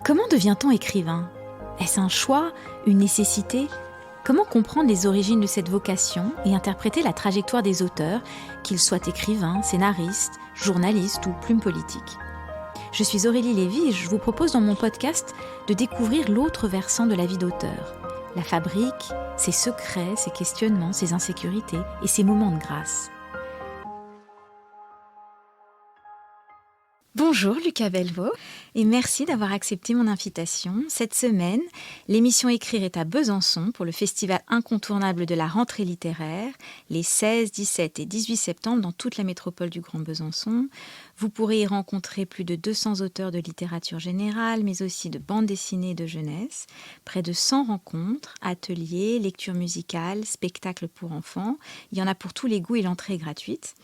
Comment devient-on écrivain ? Est-ce un choix, une nécessité ? Comment comprendre les origines de cette vocation et interpréter la trajectoire des auteurs, qu'ils soient écrivains, scénaristes, journalistes ou plumes politiques ? Je suis Aurélie Lévy et je vous propose dans mon podcast de découvrir l'autre versant de la vie d'auteur. La fabrique, ses secrets, ses questionnements, ses insécurités et ses moments de grâce. Bonjour Lucas Belvaux et merci d'avoir accepté mon invitation. Cette semaine, l'émission Écrire est à Besançon pour le festival incontournable de la rentrée littéraire, les 16, 17 et 18 septembre dans toute la métropole du Grand Besançon. Vous pourrez y rencontrer plus de 200 auteurs de littérature générale, mais aussi de bande dessinée et de jeunesse. Près de 100 rencontres, ateliers, lectures musicales, spectacles pour enfants. Il y en a pour tous les goûts et l'entrée est gratuite.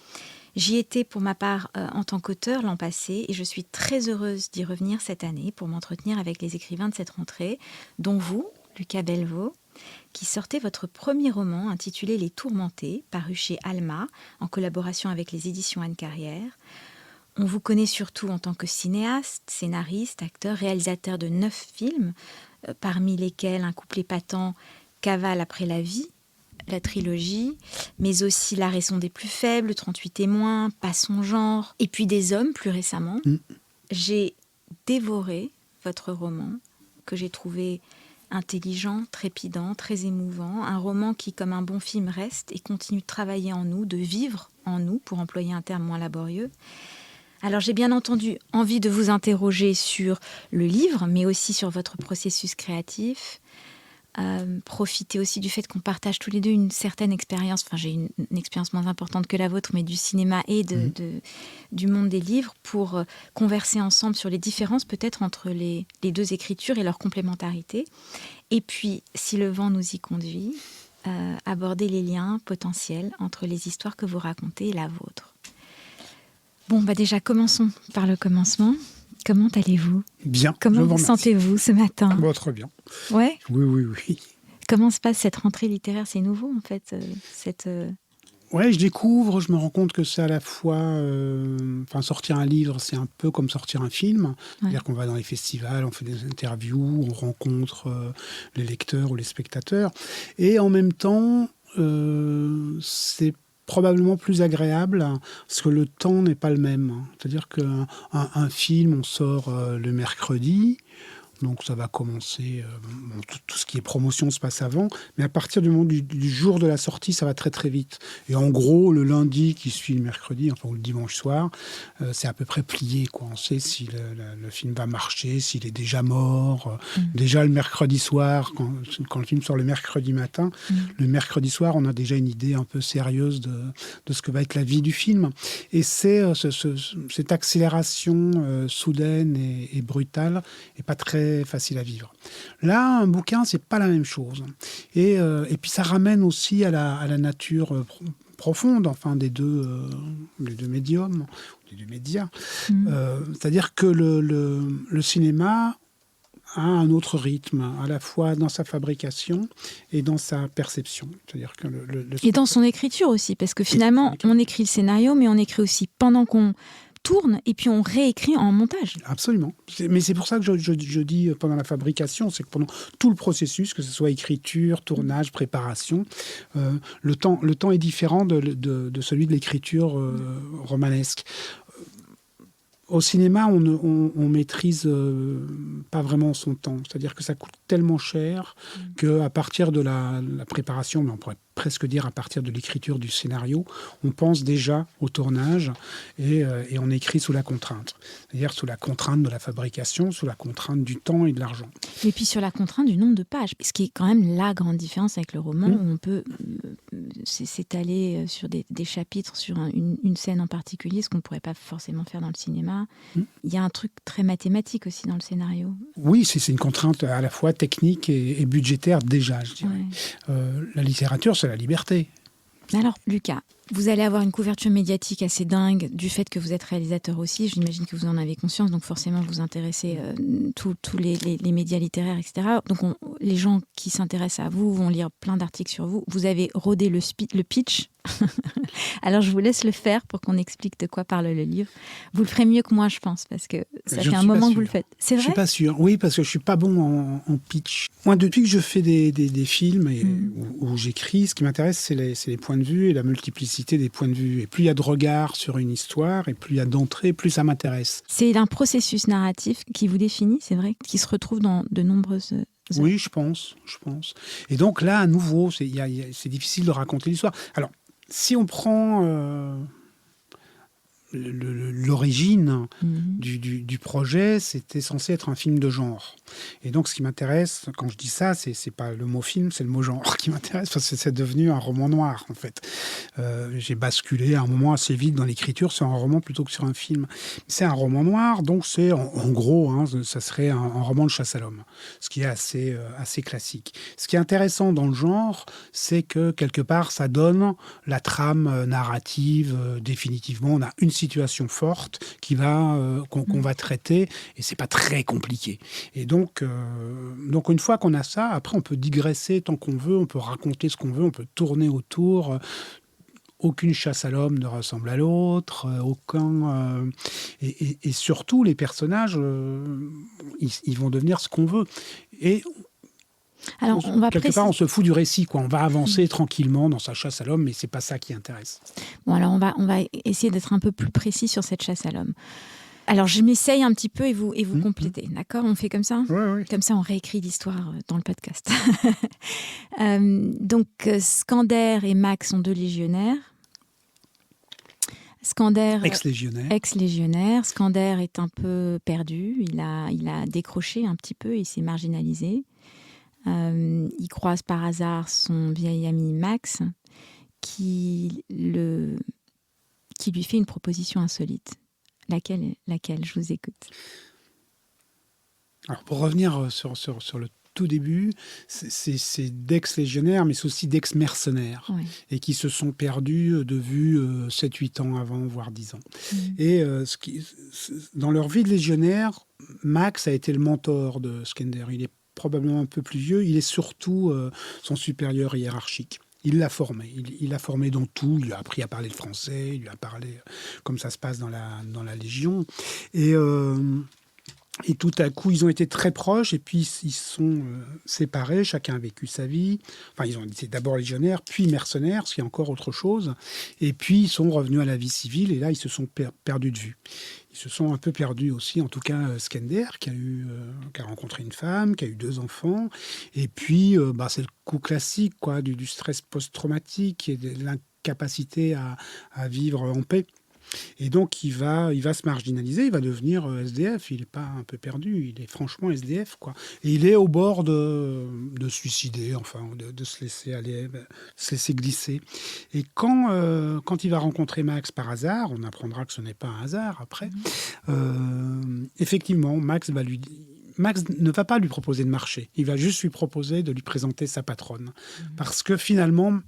J'y étais pour ma part en tant qu'auteur l'an passé et je suis très heureuse d'y revenir cette année pour m'entretenir avec les écrivains de cette rentrée, dont vous, Lucas Belvaux, qui sortez votre premier roman intitulé Les Tourmentés, paru chez Alma, en collaboration avec les éditions Anne Carrière. On vous connaît surtout en tant que cinéaste, scénariste, acteur, réalisateur de 9 films, parmi lesquels Un couple épatant, Cavale après la vie, la trilogie, mais aussi La raison des plus faibles, 38 témoins, Pas son genre, et puis Des hommes plus récemment. J'ai dévoré votre roman, que j'ai trouvé intelligent, trépidant, très émouvant. Un roman qui, comme un bon film, reste et continue de travailler en nous, de vivre en nous, pour employer un terme moins laborieux. Alors j'ai bien entendu envie de vous interroger sur le livre, mais aussi sur votre processus créatif. Profiter aussi du fait qu'on partage tous les deux une certaine expérience, enfin j'ai une expérience moins importante que la vôtre, mais du cinéma et du monde des livres, pour converser ensemble sur les différences peut-être entre les deux écritures et leur complémentarité. Et puis, si le vent nous y conduit, aborder les liens potentiels entre les histoires que vous racontez et la vôtre. Bon, déjà commençons par le commencement. Comment allez-vous ? Bien. Comment vous sentez-vous ce matin ? Très bien. Ouais ? Oui. Comment se passe cette rentrée littéraire ? C'est nouveau en fait, Ouais, je découvre, je me rends compte que c'est à la fois... sortir un livre, c'est un peu comme sortir un film. Ouais. C'est-à-dire qu'on va dans les festivals, on fait des interviews, on rencontre les lecteurs ou les spectateurs. Et en même temps, c'est probablement plus agréable parce que le temps n'est pas le même. C'est-à-dire qu'un film, on sort le mercredi, donc ça va commencer, tout ce qui est promotion se passe avant, mais à partir du moment du jour de la sortie, ça va très très vite. Et en gros, le lundi qui suit le mercredi, ou le dimanche soir, c'est à peu près plié, quoi. On sait si le film va marcher, s'il est déjà mort. Déjà le mercredi soir, quand le film sort le mercredi matin, le mercredi soir, on a déjà une idée un peu sérieuse de ce que va être la vie du film. Et c'est cette accélération soudaine et brutale et pas très facile à vivre. Là, un bouquin, c'est pas la même chose. Et puis ça ramène aussi à la nature profonde, des deux médiums, des deux médias. C'est-à-dire que le cinéma a un autre rythme, à la fois dans sa fabrication et dans sa perception. C'est-à-dire que et dans son écriture aussi, parce que finalement, on écrit le scénario, mais on écrit aussi pendant qu'on tourne et puis on réécrit en montage. Absolument. Mais c'est pour ça que je dis pendant la fabrication, c'est que pendant tout le processus, que ce soit écriture, tournage, préparation, le temps est différent de celui de l'écriture romanesque. Au cinéma, on maîtrise pas vraiment son temps. C'est-à-dire que ça coûte tellement cher qu'à partir de la préparation, mais on pourrait presque dire à partir de l'écriture du scénario, on pense déjà au tournage et on écrit sous la contrainte. C'est-à-dire sous la contrainte de la fabrication, sous la contrainte du temps et de l'argent. Et puis sur la contrainte du nombre de pages, ce qui est quand même la grande différence avec le roman, où on peut s'étaler sur des chapitres, sur une scène en particulier, ce qu'on ne pourrait pas forcément faire dans le cinéma. Il y a un truc très mathématique aussi dans le scénario. Oui, c'est une contrainte à la fois technique et budgétaire déjà, je dirais. Ouais. La littérature, c'est la liberté. Alors, Lucas, vous allez avoir une couverture médiatique assez dingue du fait que vous êtes réalisateur aussi. J'imagine que vous en avez conscience, donc forcément vous intéressez tous les médias littéraires, etc. Donc les gens qui s'intéressent à vous vont lire plein d'articles sur vous. Vous avez rodé le pitch Alors, je vous laisse le faire pour qu'on explique de quoi parle le livre. Vous le ferez mieux que moi, je pense, parce que ça fait un moment que vous le faites. C'est vrai ? Je ne suis pas sûr. Oui, parce que je ne suis pas bon en pitch. Moi, depuis que je fais des films où j'écris, ce qui m'intéresse, c'est les points de vue et la multiplicité des points de vue. Et plus il y a de regards sur une histoire, et plus il y a d'entrées, plus ça m'intéresse. C'est un processus narratif qui vous définit, c'est vrai, qui se retrouve dans de nombreuses... Oui, je pense. Et donc là, à nouveau, c'est difficile de raconter l'histoire. Alors, si on prend l'origine du projet, c'était censé être un film de genre. Et donc, ce qui m'intéresse, quand je dis ça, c'est pas le mot film, c'est le mot genre qui m'intéresse, parce que c'est devenu un roman noir, en fait. J'ai basculé à un moment assez vite dans l'écriture sur un roman plutôt que sur un film. C'est un roman noir, donc c'est, en gros, ça serait un roman de chasse à l'homme, ce qui est assez classique. Ce qui est intéressant dans le genre, c'est que, quelque part, ça donne la trame narrative définitivement. On a une situation forte qu'on va traiter, et c'est pas très compliqué. Et donc une fois qu'on a ça, après on peut digresser tant qu'on veut, on peut raconter ce qu'on veut, on peut tourner autour. Aucune chasse à l'homme ne ressemble à l'autre, et surtout les personnages, ils vont devenir ce qu'on veut. Et alors, quelque part, on se fout du récit, quoi. On va avancer tranquillement dans sa chasse à l'homme, mais c'est pas ça qui intéresse. Bon, alors on va essayer d'être un peu plus précis sur cette chasse à l'homme. Alors, je m'essaye un petit peu et vous complétez. D'accord ? On fait comme ça ? Oui. Comme ça, on réécrit l'histoire dans le podcast. Donc, Skander et Max sont deux légionnaires. Skander, ex-légionnaire. Skander est un peu perdu. Il a décroché un petit peu, il s'est marginalisé. Il croise par hasard son vieil ami Max qui lui fait une proposition insolite. Laquelle ? Je vous écoute. Alors, pour revenir sur le tout début, c'est d'ex-légionnaires, mais c'est aussi d'ex-mercenaires, et qui se sont perdus de vue 7-8 ans avant, voire 10 ans. Et dans leur vie de légionnaire, Max a été le mentor de Skander. Il est probablement un peu plus vieux, il est surtout son supérieur hiérarchique. Il l'a formé. Il l'a formé dans tout. Il lui a appris à parler le français. Il lui a parlé comme ça se passe dans la Légion. Et tout à coup, ils ont été très proches. Et puis, ils se sont séparés. Chacun a vécu sa vie. Enfin, ils ont été d'abord légionnaires, puis mercenaires, ce qui est encore autre chose. Et puis, ils sont revenus à la vie civile. Et là, ils se sont perdus de vue. Ils se sont un peu perdus aussi, en tout cas Skander, qui a rencontré une femme, qui a eu 2 enfants. Et puis, c'est le coup classique quoi, du stress post-traumatique et de l'incapacité à vivre en paix. Et donc, il va se marginaliser, il va devenir SDF. Il n'est pas un peu perdu, il est franchement SDF, quoi. Et il est au bord de suicider, enfin, de se laisser aller, se laisser glisser. Et quand il va rencontrer Max par hasard, on apprendra que ce n'est pas un hasard après, effectivement, Max ne va pas lui proposer de marcher. Il va juste lui proposer de lui présenter sa patronne. Parce que finalement,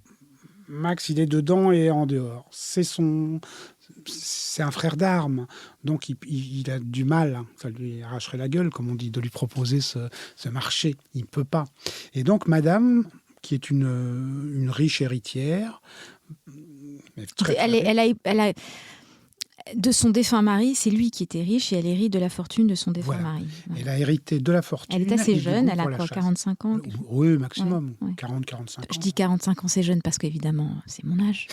Max, il est dedans et en dehors. C'est un frère d'armes, donc il a du mal, ça lui arracherait la gueule, comme on dit, de lui proposer ce marché. Il ne peut pas. Et donc, madame, qui est une riche héritière... Elle a de son défunt mari, c'est lui qui était riche et elle hérite de la fortune de son défunt mari. Ouais. Elle a hérité de la fortune. Elle est assez jeune, elle a quoi, 45 ans ? Oui, maximum, 40-45 ans. Je dis 45 ans, c'est jeune parce qu'évidemment, c'est mon âge.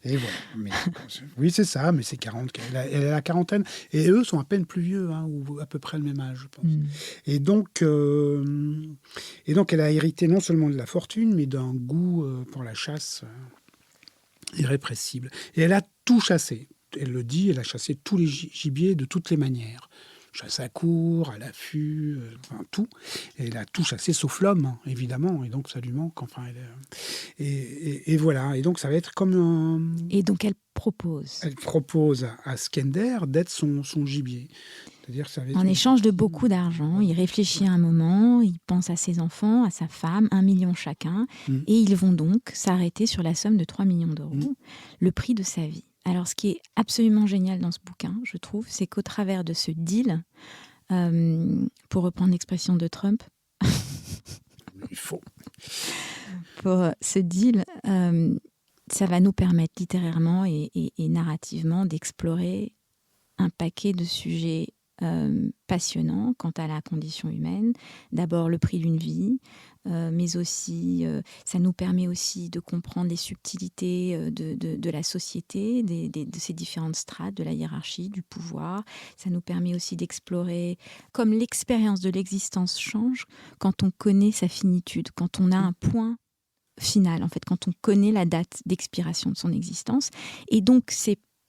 Et voilà. Oui, c'est ça, mais c'est 40. Elle a la quarantaine. Et eux sont à peine plus vieux, ou à peu près le même âge, je pense. Et donc, elle a hérité non seulement de la fortune, mais d'un goût pour la chasse irrépressible. Et elle a tout chassé. Elle le dit, elle a chassé tous les gibiers de toutes les manières. Chasse à court, à l'affût, tout. Et elle a tout chassé, sauf l'homme, évidemment. Et donc, ça lui manque. Enfin, et voilà. Et donc, ça va être comme Et donc, elle propose. Elle propose à Skander d'être son gibier. C'est-à-dire que ça va être en échange de beaucoup d'argent. Il réfléchit un moment, il pense à ses enfants, à sa femme, 1 million chacun. Et ils vont donc s'arrêter sur la somme de 3 millions d'euros, le prix de sa vie. Alors, ce qui est absolument génial dans ce bouquin, je trouve, c'est qu'au travers de ce deal, pour reprendre l'expression de Trump... Il faut. pour ce deal, ça va nous permettre littérairement et narrativement d'explorer un paquet de sujets passionnants quant à la condition humaine. D'abord le prix d'une vie, mais aussi ça nous permet aussi de comprendre les subtilités de la société, de ces différentes strates, de la hiérarchie, du pouvoir. Ça nous permet aussi d'explorer comme l'expérience de l'existence change quand on connaît sa finitude, quand on a un point final, en fait, quand on connaît la date d'expiration de son existence. Et donc,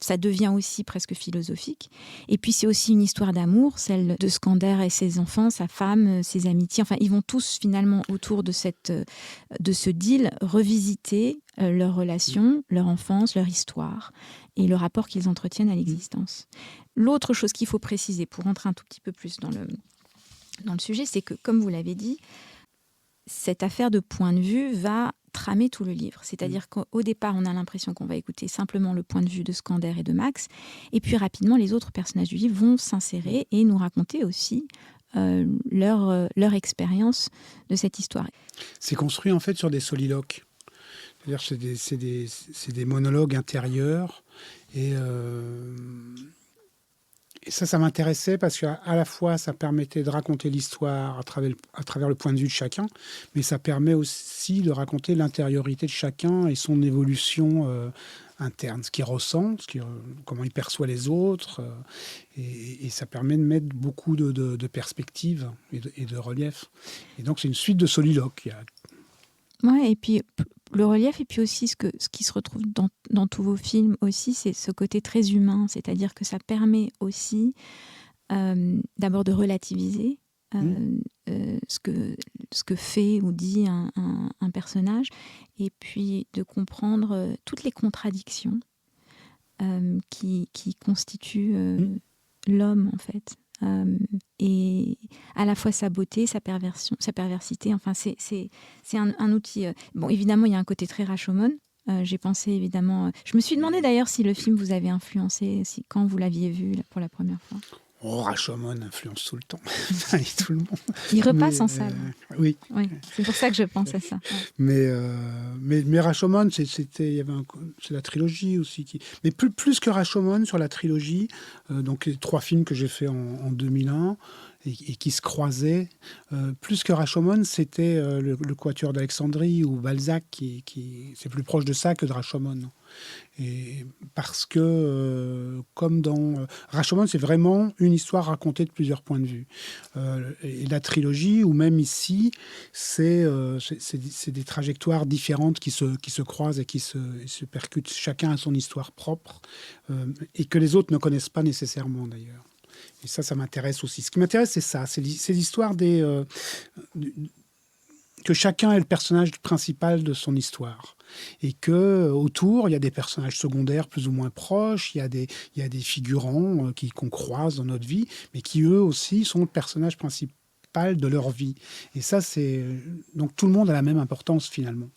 ça devient aussi presque philosophique. Et puis, c'est aussi une histoire d'amour, celle de Skander et ses enfants, sa femme, ses amitiés. Enfin, ils vont tous, finalement, autour de ce deal, revisiter leur relation, leur enfance, leur histoire et le rapport qu'ils entretiennent à l'existence. L'autre chose qu'il faut préciser, pour rentrer un tout petit peu plus dans le sujet, c'est que, comme vous l'avez dit, cette affaire de point de vue va tramer tout le livre. C'est-à-dire qu'au départ, on a l'impression qu'on va écouter simplement le point de vue de Skander et de Max, et puis rapidement, les autres personnages du livre vont s'insérer et nous raconter aussi leur expérience de cette histoire. C'est construit en fait sur des soliloques. C'est-à-dire c'est des monologues intérieurs et ça m'intéressait parce qu'à la fois, ça permettait de raconter l'histoire à travers le point de vue de chacun, mais ça permet aussi de raconter l'intériorité de chacun et son évolution interne, ce qu'il ressent, comment il perçoit les autres. Et ça permet de mettre beaucoup de perspectives et de relief. Et donc, c'est une suite de soliloques. Ouais, et puis le relief, et puis aussi ce qui se retrouve dans tous vos films aussi, c'est ce côté très humain, c'est-à-dire que ça permet aussi d'abord de relativiser ce que fait ou dit un personnage, et puis de comprendre toutes les contradictions qui constituent l'homme, en fait. Et à la fois sa beauté, sa perversité. Enfin, c'est un outil. Bon, évidemment, il y a un côté très Rashomon. J'ai pensé évidemment. Je me suis demandé d'ailleurs si le film vous avait influencé, quand vous l'aviez vu pour la première fois. Oh, Rashomon influence tout le temps. Tout le monde. Il repasse en salle. Oui. C'est pour ça que je pense à ça. Ouais. Mais Rashomon, c'est la trilogie aussi. Mais plus que Rashomon, sur la trilogie, donc les 3 films que j'ai faits en 2001 et qui se croisaient, plus que Rashomon, c'était le Quatuor d'Alexandrie ou Balzac, c'est plus proche de ça que de Rashomon. Et parce que, comme dans Rashomon, c'est vraiment une histoire racontée de plusieurs points de vue. Et la trilogie, ou même ici, c'est des trajectoires différentes qui se croisent et qui se percutent. Chacun a son histoire propre, et que les autres ne connaissent pas nécessairement d'ailleurs. Et ça m'intéresse aussi. Ce qui m'intéresse, c'est ça, c'est l'histoire que chacun est le personnage principal de son histoire. Et que autour, il y a des personnages secondaires plus ou moins proches, il y a des figurants qu'on croise dans notre vie, mais qui eux aussi sont le personnage principal de leur vie. Et ça, donc tout le monde a la même importance finalement.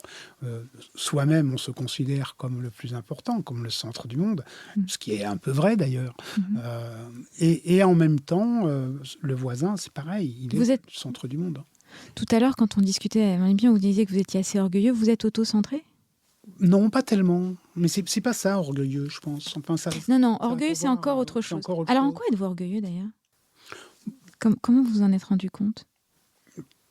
Soi-même, on se considère comme le plus important, comme le centre du monde, ce qui est un peu vrai d'ailleurs. Et en même temps, le voisin, c'est pareil, il est le centre du monde. Tout à l'heure, quand on discutait, vous disiez que vous étiez assez orgueilleux. Vous êtes auto-centré ? Non, pas tellement. Mais c'est pas ça, orgueilleux, je pense. Enfin, non, orgueilleux, c'est encore autre chose. Alors, en quoi êtes-vous orgueilleux, d'ailleurs ? Comment vous en êtes rendu compte ?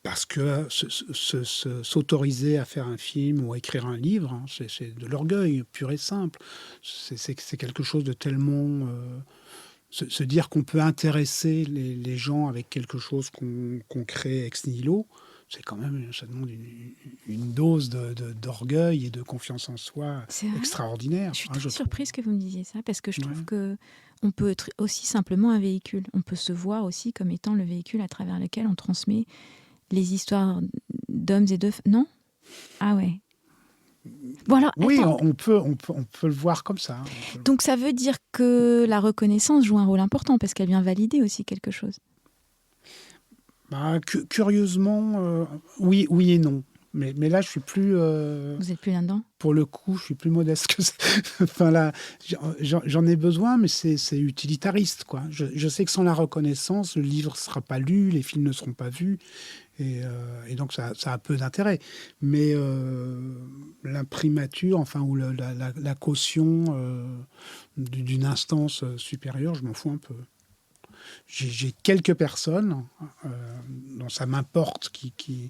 Parce que s'autoriser à faire un film ou à écrire un livre, c'est de l'orgueil pur et simple. C'est quelque chose de tellement... Se dire qu'on peut intéresser les gens avec quelque chose qu'on crée ex nihilo, c'est quand même, ça demande une dose d'orgueil et de confiance en soi extraordinaire. Je suis très surprise que vous me disiez ça, parce que je trouve qu'on peut être aussi simplement un véhicule. On peut se voir aussi comme étant le véhicule à travers lequel on transmet les histoires d'hommes et de femmes. Non ? Ah ouais. Bon alors, oui, on peut le voir comme ça. Donc ça veut dire que la reconnaissance joue un rôle important, parce qu'elle vient valider aussi quelque chose. Curieusement, oui et non. Mais là, je suis plus... Vous êtes plus là-dedans? Pour le coup, je suis plus modeste que ça. Enfin, là, j'en ai besoin, mais c'est utilitariste, quoi. Je sais que sans la reconnaissance, le livre ne sera pas lu, les films ne seront pas vus, et donc ça a peu d'intérêt. Mais l'imprimature, enfin, ou la caution d'une instance supérieure, je m'en fous un peu. J'ai quelques personnes dont ça m'importe qui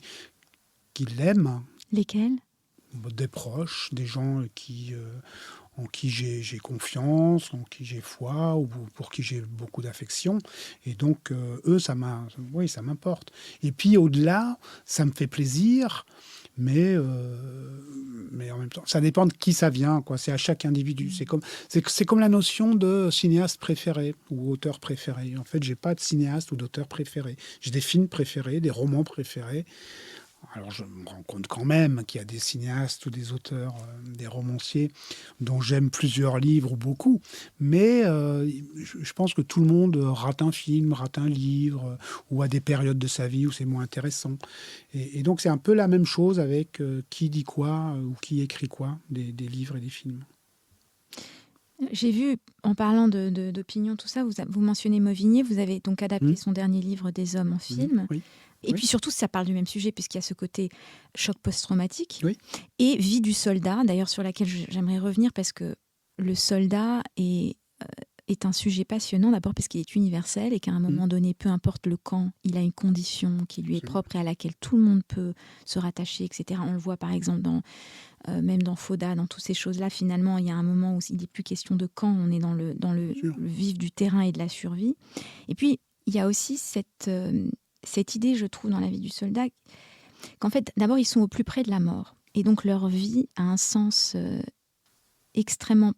l'aiment. Lesquels? Des proches, des gens en qui j'ai confiance, en qui j'ai foi, ou pour qui j'ai beaucoup d'affection. Et donc, eux, oui, ça m'importe. Et puis, au-delà, ça me fait plaisir, mais en même temps, ça dépend de qui ça vient, quoi. C'est à chaque individu. C'est comme la notion de cinéaste préféré ou auteur préféré. En fait, j'ai pas de cinéaste ou d'auteur préféré. J'ai des films préférés, des romans préférés. Alors, je me rends compte quand même qu'il y a des cinéastes ou des auteurs, des romanciers dont j'aime plusieurs livres ou beaucoup. Mais je pense que tout le monde rate un film, rate un livre, ou a des périodes de sa vie où c'est moins intéressant. Et donc, c'est un peu la même chose avec qui dit quoi ou qui écrit quoi, des livres et des films. J'ai vu, en parlant d'opinion, tout ça, vous mentionnez Mauvigné, vous avez donc adapté son dernier livre Des hommes en film. Oui. Et puis surtout, ça parle du même sujet, puisqu'il y a ce côté choc post-traumatique. Oui. Et Vie du soldat, d'ailleurs, sur laquelle j'aimerais revenir, parce que le soldat est un sujet passionnant, d'abord parce qu'il est universel et qu'à un moment donné, peu importe le camp, il a une condition qui lui est propre et à laquelle tout le monde peut se rattacher, etc. On le voit par exemple même dans Fauda, dans toutes ces choses-là. Finalement, il y a un moment où il n'est plus question de camp, on est dans le vif du terrain et de la survie. Et puis, il y a aussi cette idée, je trouve, dans la vie du soldat, qu'en fait, d'abord, ils sont au plus près de la mort. Et donc, leur vie a un sens extrêmement...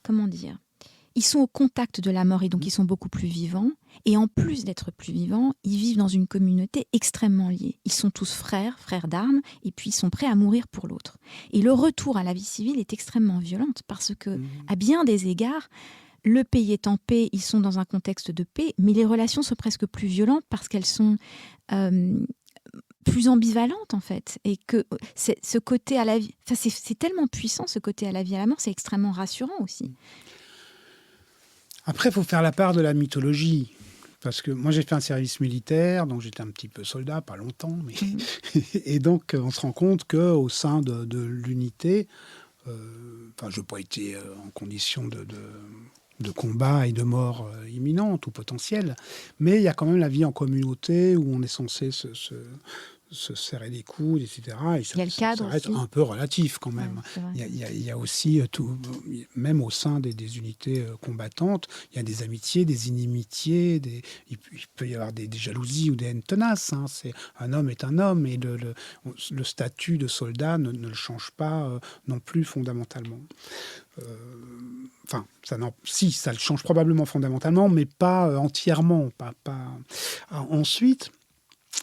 Comment dire ? Ils sont au contact de la mort et donc ils sont beaucoup plus vivants. Et en plus d'être plus vivants, ils vivent dans une communauté extrêmement liée. Ils sont tous frères d'armes, et puis ils sont prêts à mourir pour l'autre. Et le retour à la vie civile est extrêmement violente parce que, à bien des égards, le pays est en paix, ils sont dans un contexte de paix, mais les relations sont presque plus violentes parce qu'elles sont plus ambivalentes en fait. Et que ce côté à la vie, c'est tellement puissant, ce côté à la vie et à la mort, c'est extrêmement rassurant aussi. Après, il faut faire la part de la mythologie. Parce que moi, j'ai fait un service militaire, donc j'étais un petit peu soldat, pas longtemps. Mais... et donc, on se rend compte qu'au sein de l'unité, je n'ai pas été en condition de combat et de mort imminente ou potentielle, mais il y a quand même la vie en communauté où on est censé se serrer les coudes, etc. Et ça reste un peu relatif quand même. Ouais, il y a aussi, même au sein des unités combattantes, il y a des amitiés, des inimitiés, il peut y avoir des jalousies ou des haines tenaces. Hein. Un homme est un homme et le statut de soldat ne le change pas non plus fondamentalement. Ça le change probablement fondamentalement, mais pas entièrement. Ensuite,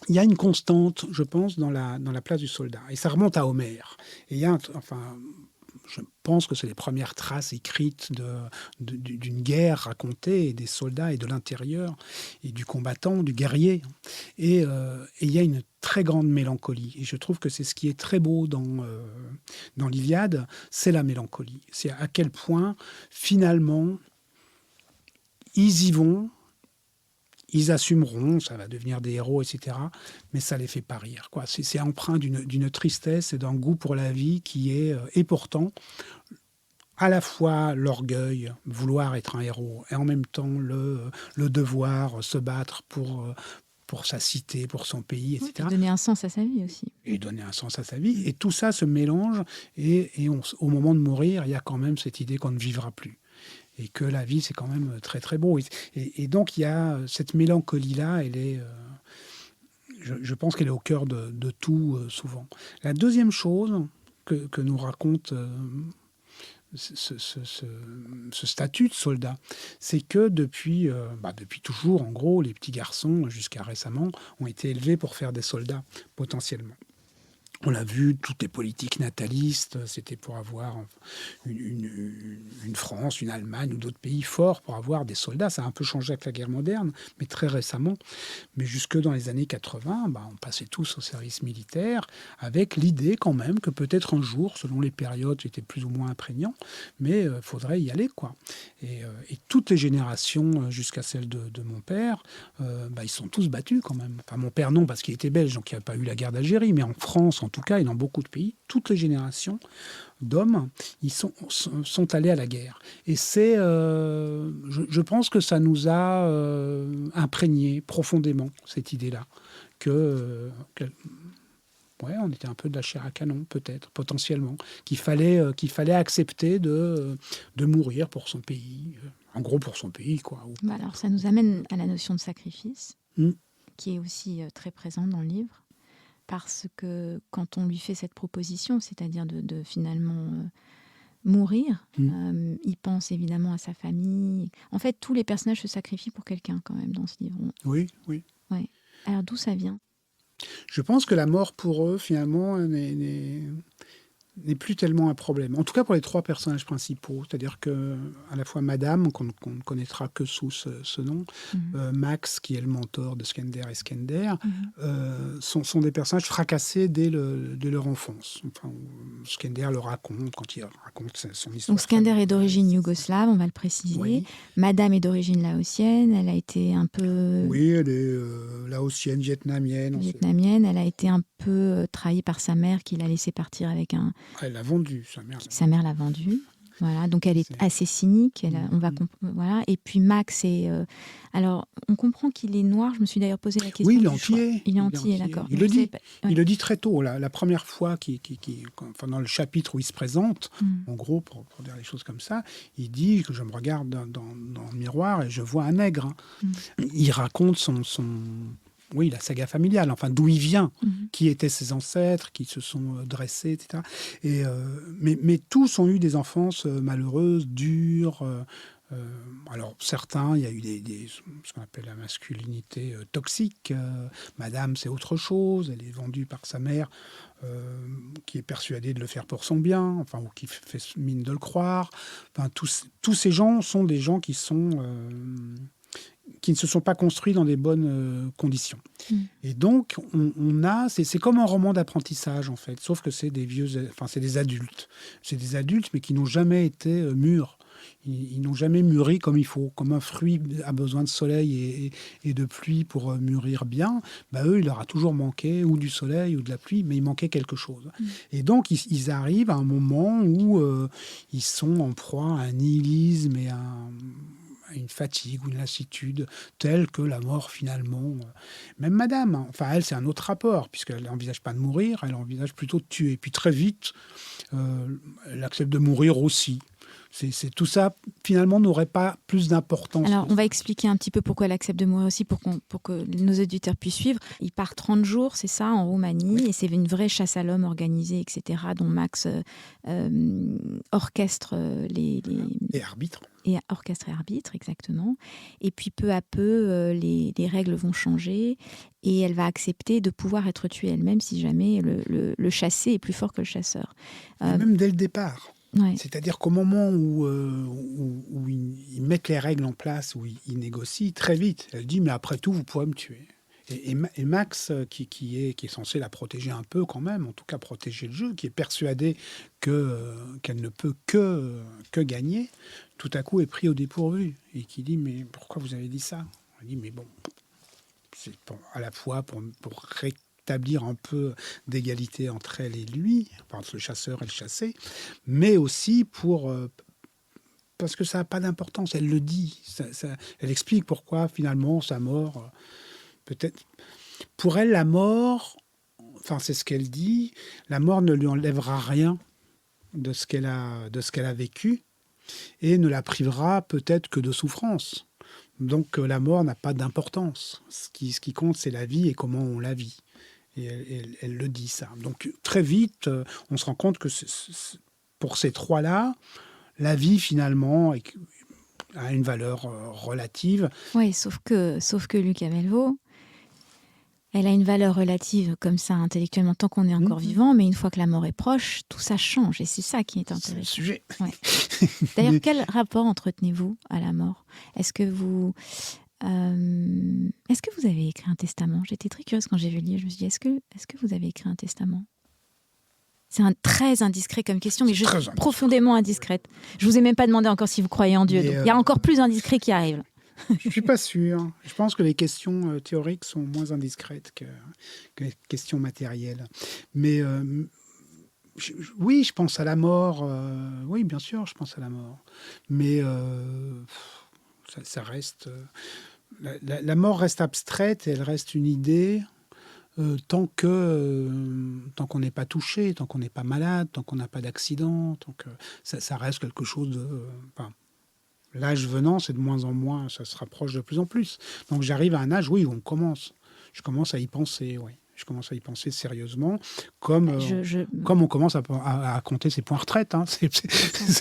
il y a une constante, je pense, dans la place du soldat. Et ça remonte à Homère. Et je pense que c'est les premières traces écrites d'une guerre racontée, et des soldats et de l'intérieur, et du combattant, du guerrier. Et il y a une très grande mélancolie. Et je trouve que c'est ce qui est très beau dans l'Iliade, c'est la mélancolie. C'est à quel point, finalement, ils y vont, ils assumeront, ça va devenir des héros, etc. Mais ça les fait pas rire, quoi. C'est empreint d'une tristesse et d'un goût pour la vie qui est... et pourtant, à la fois l'orgueil, vouloir être un héros, et en même temps le devoir, se battre pour sa cité, pour son pays, etc. Et donner un sens à sa vie aussi. Et donner un sens à sa vie. Et tout ça se mélange, et au moment de mourir, il y a quand même cette idée qu'on ne vivra plus. Et que la vie, c'est quand même très, très beau. Et donc, il y a cette mélancolie-là, elle est... je pense qu'elle est au cœur de tout, souvent. La deuxième chose que nous raconte ce statut de soldat, c'est que depuis toujours, en gros, les petits garçons, jusqu'à récemment, ont été élevés pour faire des soldats, potentiellement. On l'a vu, toutes les politiques natalistes, c'était pour avoir une France, une Allemagne ou d'autres pays forts pour avoir des soldats. Ça a un peu changé avec la guerre moderne, mais très récemment. Mais jusque dans les années 80, on passait tous au service militaire avec l'idée quand même que peut-être un jour, selon les périodes, c'était plus ou moins imprégnant, mais il faudrait y aller, quoi. Et toutes les générations, jusqu'à celle de mon père, ils sont tous battus quand même. Enfin, mon père non, parce qu'il était belge, donc il n'y a pas eu la guerre d'Algérie, mais en France, en tout cas, et dans beaucoup de pays, toutes les générations d'hommes, ils sont allés à la guerre. Et je pense que ça nous a imprégné profondément, cette idée-là, on était un peu de la chair à canon, peut-être, potentiellement, qu'il fallait accepter de mourir pour son pays, en gros pour son pays, quoi. Alors, ça nous amène à la notion de sacrifice, Mm. qui est aussi très présente dans le livre. Parce que quand on lui fait cette proposition, c'est-à-dire de finalement mourir, il pense évidemment à sa famille. En fait, tous les personnages se sacrifient pour quelqu'un quand même dans ce livre. Oui. Ouais. Alors d'où ça vient ? Je pense que la mort pour eux, finalement, n'est plus tellement un problème. En tout cas pour les trois personnages principaux. C'est-à-dire que à la fois Madame, qu'on ne connaîtra que sous ce nom, Max, qui est le mentor de Skender et Skender, sont des personnages fracassés dès leur enfance. Enfin, Skender le raconte quand il raconte son histoire. Donc Skender est d'origine yougoslave, on va le préciser. Oui. Madame est d'origine laotienne, elle a été un peu... Oui, elle est laotienne, vietnamienne. Elle a été un peu trahie par sa mère qui l'a laissée partir avec un... Elle l'a vendue, sa mère. Sa mère l'a vendue. Voilà, donc elle est assez cynique. Voilà. Et puis Max est... alors, on comprend qu'il est noir. Je me suis d'ailleurs posé la question. Oui, il est entier. Il est entier, d'accord. Il le dit. Il le dit très tôt. La première fois, dans le chapitre où il se présente, en gros, pour dire les choses comme ça, il dit que je me regarde dans le miroir et je vois un nègre. Il raconte la saga familiale, enfin d'où il vient, qui étaient ses ancêtres, qui se sont dressés, etc. Mais tous ont eu des enfances malheureuses, dures. Alors certains, il y a eu ce qu'on appelle la masculinité toxique. Madame, c'est autre chose. Elle est vendue par sa mère, qui est persuadée de le faire pour son bien, enfin, ou qui fait mine de le croire. Enfin, tous ces gens sont des gens qui ne se sont pas construits dans des bonnes conditions. Et donc, c'est comme un roman d'apprentissage, en fait, sauf que c'est des adultes. C'est des adultes, mais qui n'ont jamais été mûrs. Ils n'ont jamais mûri comme il faut. Comme un fruit a besoin de soleil et de pluie pour mûrir bien, eux, il leur a toujours manqué ou du soleil ou de la pluie, mais il manquait quelque chose. Et donc, ils arrivent à un moment où ils sont en proie à un nihilisme et à une fatigue ou une lassitude telle que la mort finalement. Même Madame, enfin elle c'est un autre rapport puisqu'elle n'envisage pas de mourir, elle envisage plutôt de tuer. Et puis très vite, elle accepte de mourir aussi. C'est tout ça finalement n'aurait pas plus d'importance. Alors on va expliquer un petit peu pourquoi elle accepte de mourir aussi pour que nos auditeurs puissent suivre. Il part 30 jours, c'est ça, en Roumanie, et c'est une vraie chasse à l'homme organisée, etc., dont Max orchestre et arbitre. Et orchestre et arbitre, exactement. Et puis peu à peu, les règles vont changer et elle va accepter de pouvoir être tuée elle-même si jamais le chassé est plus fort que le chasseur. Même dès le départ. Ouais. C'est-à-dire qu'au moment où ils mettent les règles en place, où ils négocient, très vite, elle dit « mais après tout, vous pourrez me tuer ». Et Max, qui est censé la protéger un peu quand même, en tout cas protéger le jeu, qui est persuadé qu'elle ne peut que gagner, tout à coup est pris au dépourvu et qui dit « mais pourquoi vous avez dit ça ?» Elle dit « mais bon, c'est à la fois pour rétablir un peu d'égalité entre elle et lui, entre le chasseur et le chassé, mais aussi parce que ça n'a pas d'importance. » Elle le dit, elle explique pourquoi finalement sa mort... Peut-être, pour elle, la mort, enfin c'est ce qu'elle dit, la mort ne lui enlèvera rien de ce qu'elle a vécu et ne la privera peut-être que de souffrance. Donc la mort n'a pas d'importance. Ce qui compte, c'est la vie et comment on la vit. Et elle le dit ça. Donc très vite, on se rend compte que pour ces trois-là, la vie finalement a une valeur relative. Oui, sauf que Luca Melvo, Elle a une valeur relative comme ça intellectuellement tant qu'on est encore vivant, mais une fois que la mort est proche, tout ça change et c'est ça qui est intéressant. C'est le sujet. Ouais. D'ailleurs, quel rapport entretenez-vous à la mort ? Est-ce que vous avez écrit un testament ? J'étais très curieuse quand j'ai vu le livre. Je me suis dit, est-ce que vous avez écrit un testament ? C'est très indiscret comme question, mais je suis profondément indiscrète. Je vous ai même pas demandé encore si vous croyez en Dieu. Donc il y a encore plus indiscret qui arrive. Je suis pas sûr. Je pense que les questions théoriques sont moins indiscrètes que les questions matérielles. Mais oui, je pense à la mort. Oui, bien sûr, je pense à la mort. Mais ça reste... la mort reste abstraite et elle reste une idée tant qu'on n'est pas touché, tant qu'on n'est pas malade, tant qu'on n'a pas d'accident. Ça reste quelque chose de... l'âge venant, c'est de moins en moins, ça se rapproche de plus en plus. Donc j'arrive à un âge, oui, où je commence à y penser, oui. Je commence à y penser sérieusement, comme on commence à compter ses points retraite. Hein.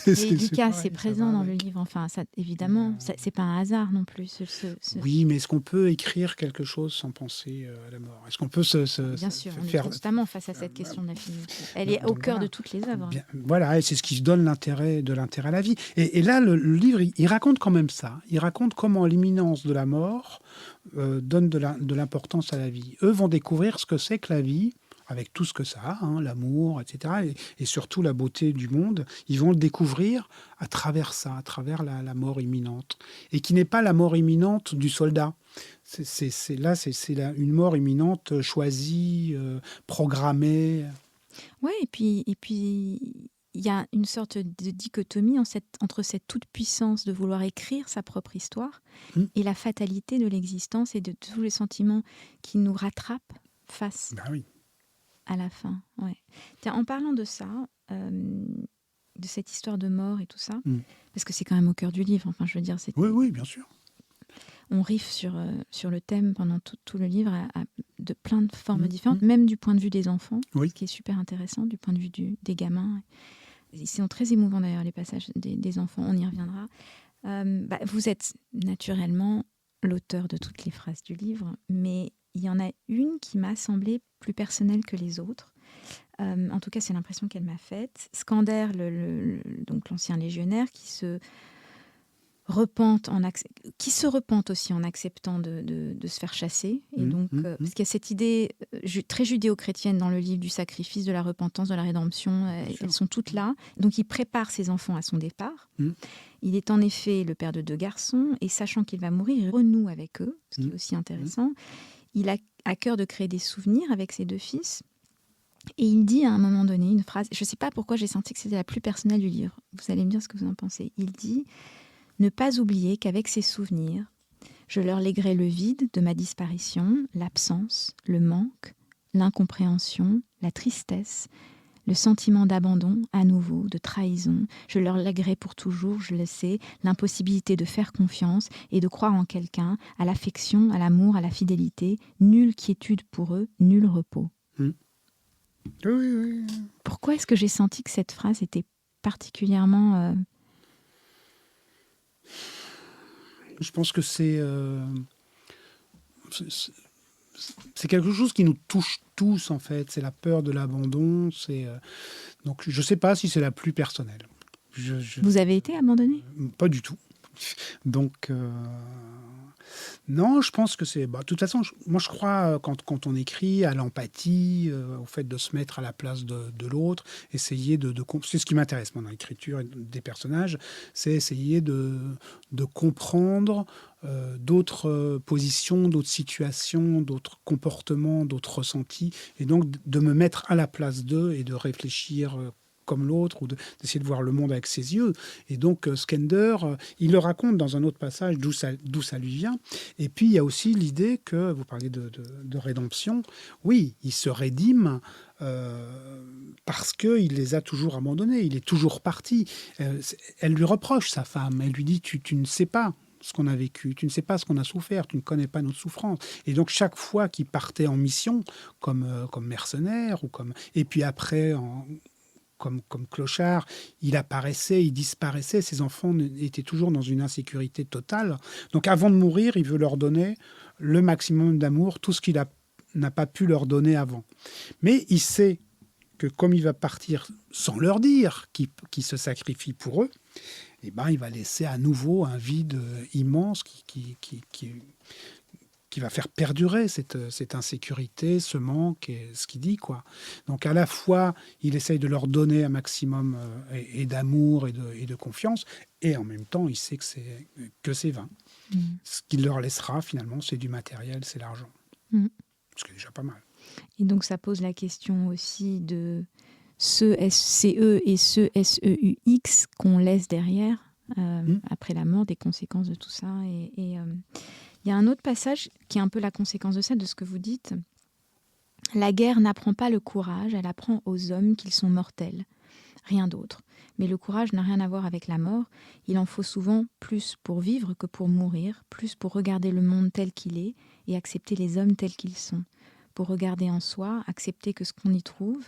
Lucas, c'est présent dans le livre. Enfin, ça, évidemment, c'est pas un hasard non plus. Oui, mais est-ce qu'on peut écrire quelque chose sans penser à la mort ? Est-ce qu'on peut Bien sûr, on est constamment face à cette question de la finitude. Elle est au cœur de toutes les œuvres. Voilà, et c'est ce qui donne l'intérêt à la vie. Et là, le livre, il raconte quand même ça. Il raconte comment l'imminence de la mort donne de l'importance à la vie. Eux vont découvrir ce que c'est que la vie, avec tout ce que ça a, hein, l'amour, etc., et surtout la beauté du monde. Ils vont le découvrir à travers ça, à travers la mort imminente. Et qui n'est pas la mort imminente du soldat. C'est une mort imminente choisie, programmée. Oui, et puis il y a une sorte de dichotomie entre cette toute-puissance de vouloir écrire sa propre histoire et la fatalité de l'existence et de tous les sentiments qui nous rattrapent face à la fin. Ouais. Tiens, en parlant de ça, de cette histoire de mort et tout ça, parce que c'est quand même au cœur du livre, enfin je veux dire... Oui, bien sûr. On riffe sur le thème pendant tout le livre de plein de formes différentes, même du point de vue des enfants, ce qui est super intéressant, du point de vue des gamins. Ils sont très émouvants d'ailleurs, les passages des enfants, on y reviendra. Vous êtes naturellement l'auteur de toutes les phrases du livre, mais il y en a une qui m'a semblé plus personnelle que les autres. En tout cas, c'est l'impression qu'elle m'a faite. Skander, donc l'ancien légionnaire, qui se repente aussi en acceptant de se faire chasser. Et donc, parce qu'il y a cette idée très judéo-chrétienne dans le livre du sacrifice, de la repentance, de la rédemption. Elles sont toutes là. Donc, il prépare ses enfants à son départ. Il est en effet le père de 2 garçons. Et sachant qu'il va mourir, il renoue avec eux, ce qui est aussi intéressant. Il a à cœur de créer des souvenirs avec ses 2 fils. Et il dit à un moment donné une phrase, je ne sais pas pourquoi j'ai senti que c'était la plus personnelle du livre. Vous allez me dire ce que vous en pensez. Il dit... Ne pas oublier qu'avec ces souvenirs, je leur léguerai le vide de ma disparition, l'absence, le manque, l'incompréhension, la tristesse, le sentiment d'abandon, à nouveau, de trahison. Je leur léguerai pour toujours, je le sais, l'impossibilité de faire confiance et de croire en quelqu'un, à l'affection, à l'amour, à la fidélité. Nulle quiétude pour eux, nul repos. Oui. Pourquoi est-ce que j'ai senti que cette phrase était particulièrement... Je pense que c'est quelque chose qui nous touche tous, en fait. C'est la peur de l'abandon. Donc, je ne sais pas si c'est la plus personnelle. Vous avez été abandonné ? Pas du tout. Donc, non, je pense que c'est... de toute façon, moi, je crois, quand on écrit, à l'empathie, au fait de se mettre à la place de l'autre, essayer c'est ce qui m'intéresse, moi, dans l'écriture des personnages, c'est essayer de comprendre d'autres positions, d'autres situations, d'autres comportements, d'autres ressentis, et donc de me mettre à la place d'eux et de réfléchir comme l'autre, ou d'essayer de voir le monde avec ses yeux. Et donc, Skander, il le raconte dans un autre passage d'où ça lui vient. Et puis, il y a aussi l'idée que, vous parlez de rédemption, oui, il se rédime parce qu'il les a toujours abandonnés, il est toujours parti. Elle lui reproche, sa femme, elle lui dit, tu ne sais pas ce qu'on a vécu, tu ne sais pas ce qu'on a souffert, tu ne connais pas notre souffrance. Et donc, chaque fois qu'il partait en mission, comme mercenaire, et puis après... Comme clochard, il apparaissait, il disparaissait. Ses enfants étaient toujours dans une insécurité totale. Donc, avant de mourir, il veut leur donner le maximum d'amour, tout ce qu'il a n'a pas pu leur donner avant. Mais il sait que comme il va partir sans leur dire qu'il se sacrifie pour eux, eh ben, il va laisser à nouveau un vide immense qui va faire perdurer cette insécurité, ce manque et ce qu'il dit, quoi. Donc à la fois, il essaye de leur donner un maximum et d'amour et de confiance, et en même temps, il sait que c'est vain. Ce qu'il leur laissera, finalement, c'est du matériel, c'est l'argent. Ce qui est déjà pas mal. Et donc ça pose la question aussi de ce SCE et ce SEUX qu'on laisse derrière après la mort, des conséquences de tout ça. Et il y a un autre passage qui est un peu la conséquence de ça, de ce que vous dites. La guerre n'apprend pas le courage, elle apprend aux hommes qu'ils sont mortels. Rien d'autre. Mais le courage n'a rien à voir avec la mort. Il en faut souvent plus pour vivre que pour mourir, plus pour regarder le monde tel qu'il est et accepter les hommes tels qu'ils sont. Pour regarder en soi, accepter que ce qu'on y trouve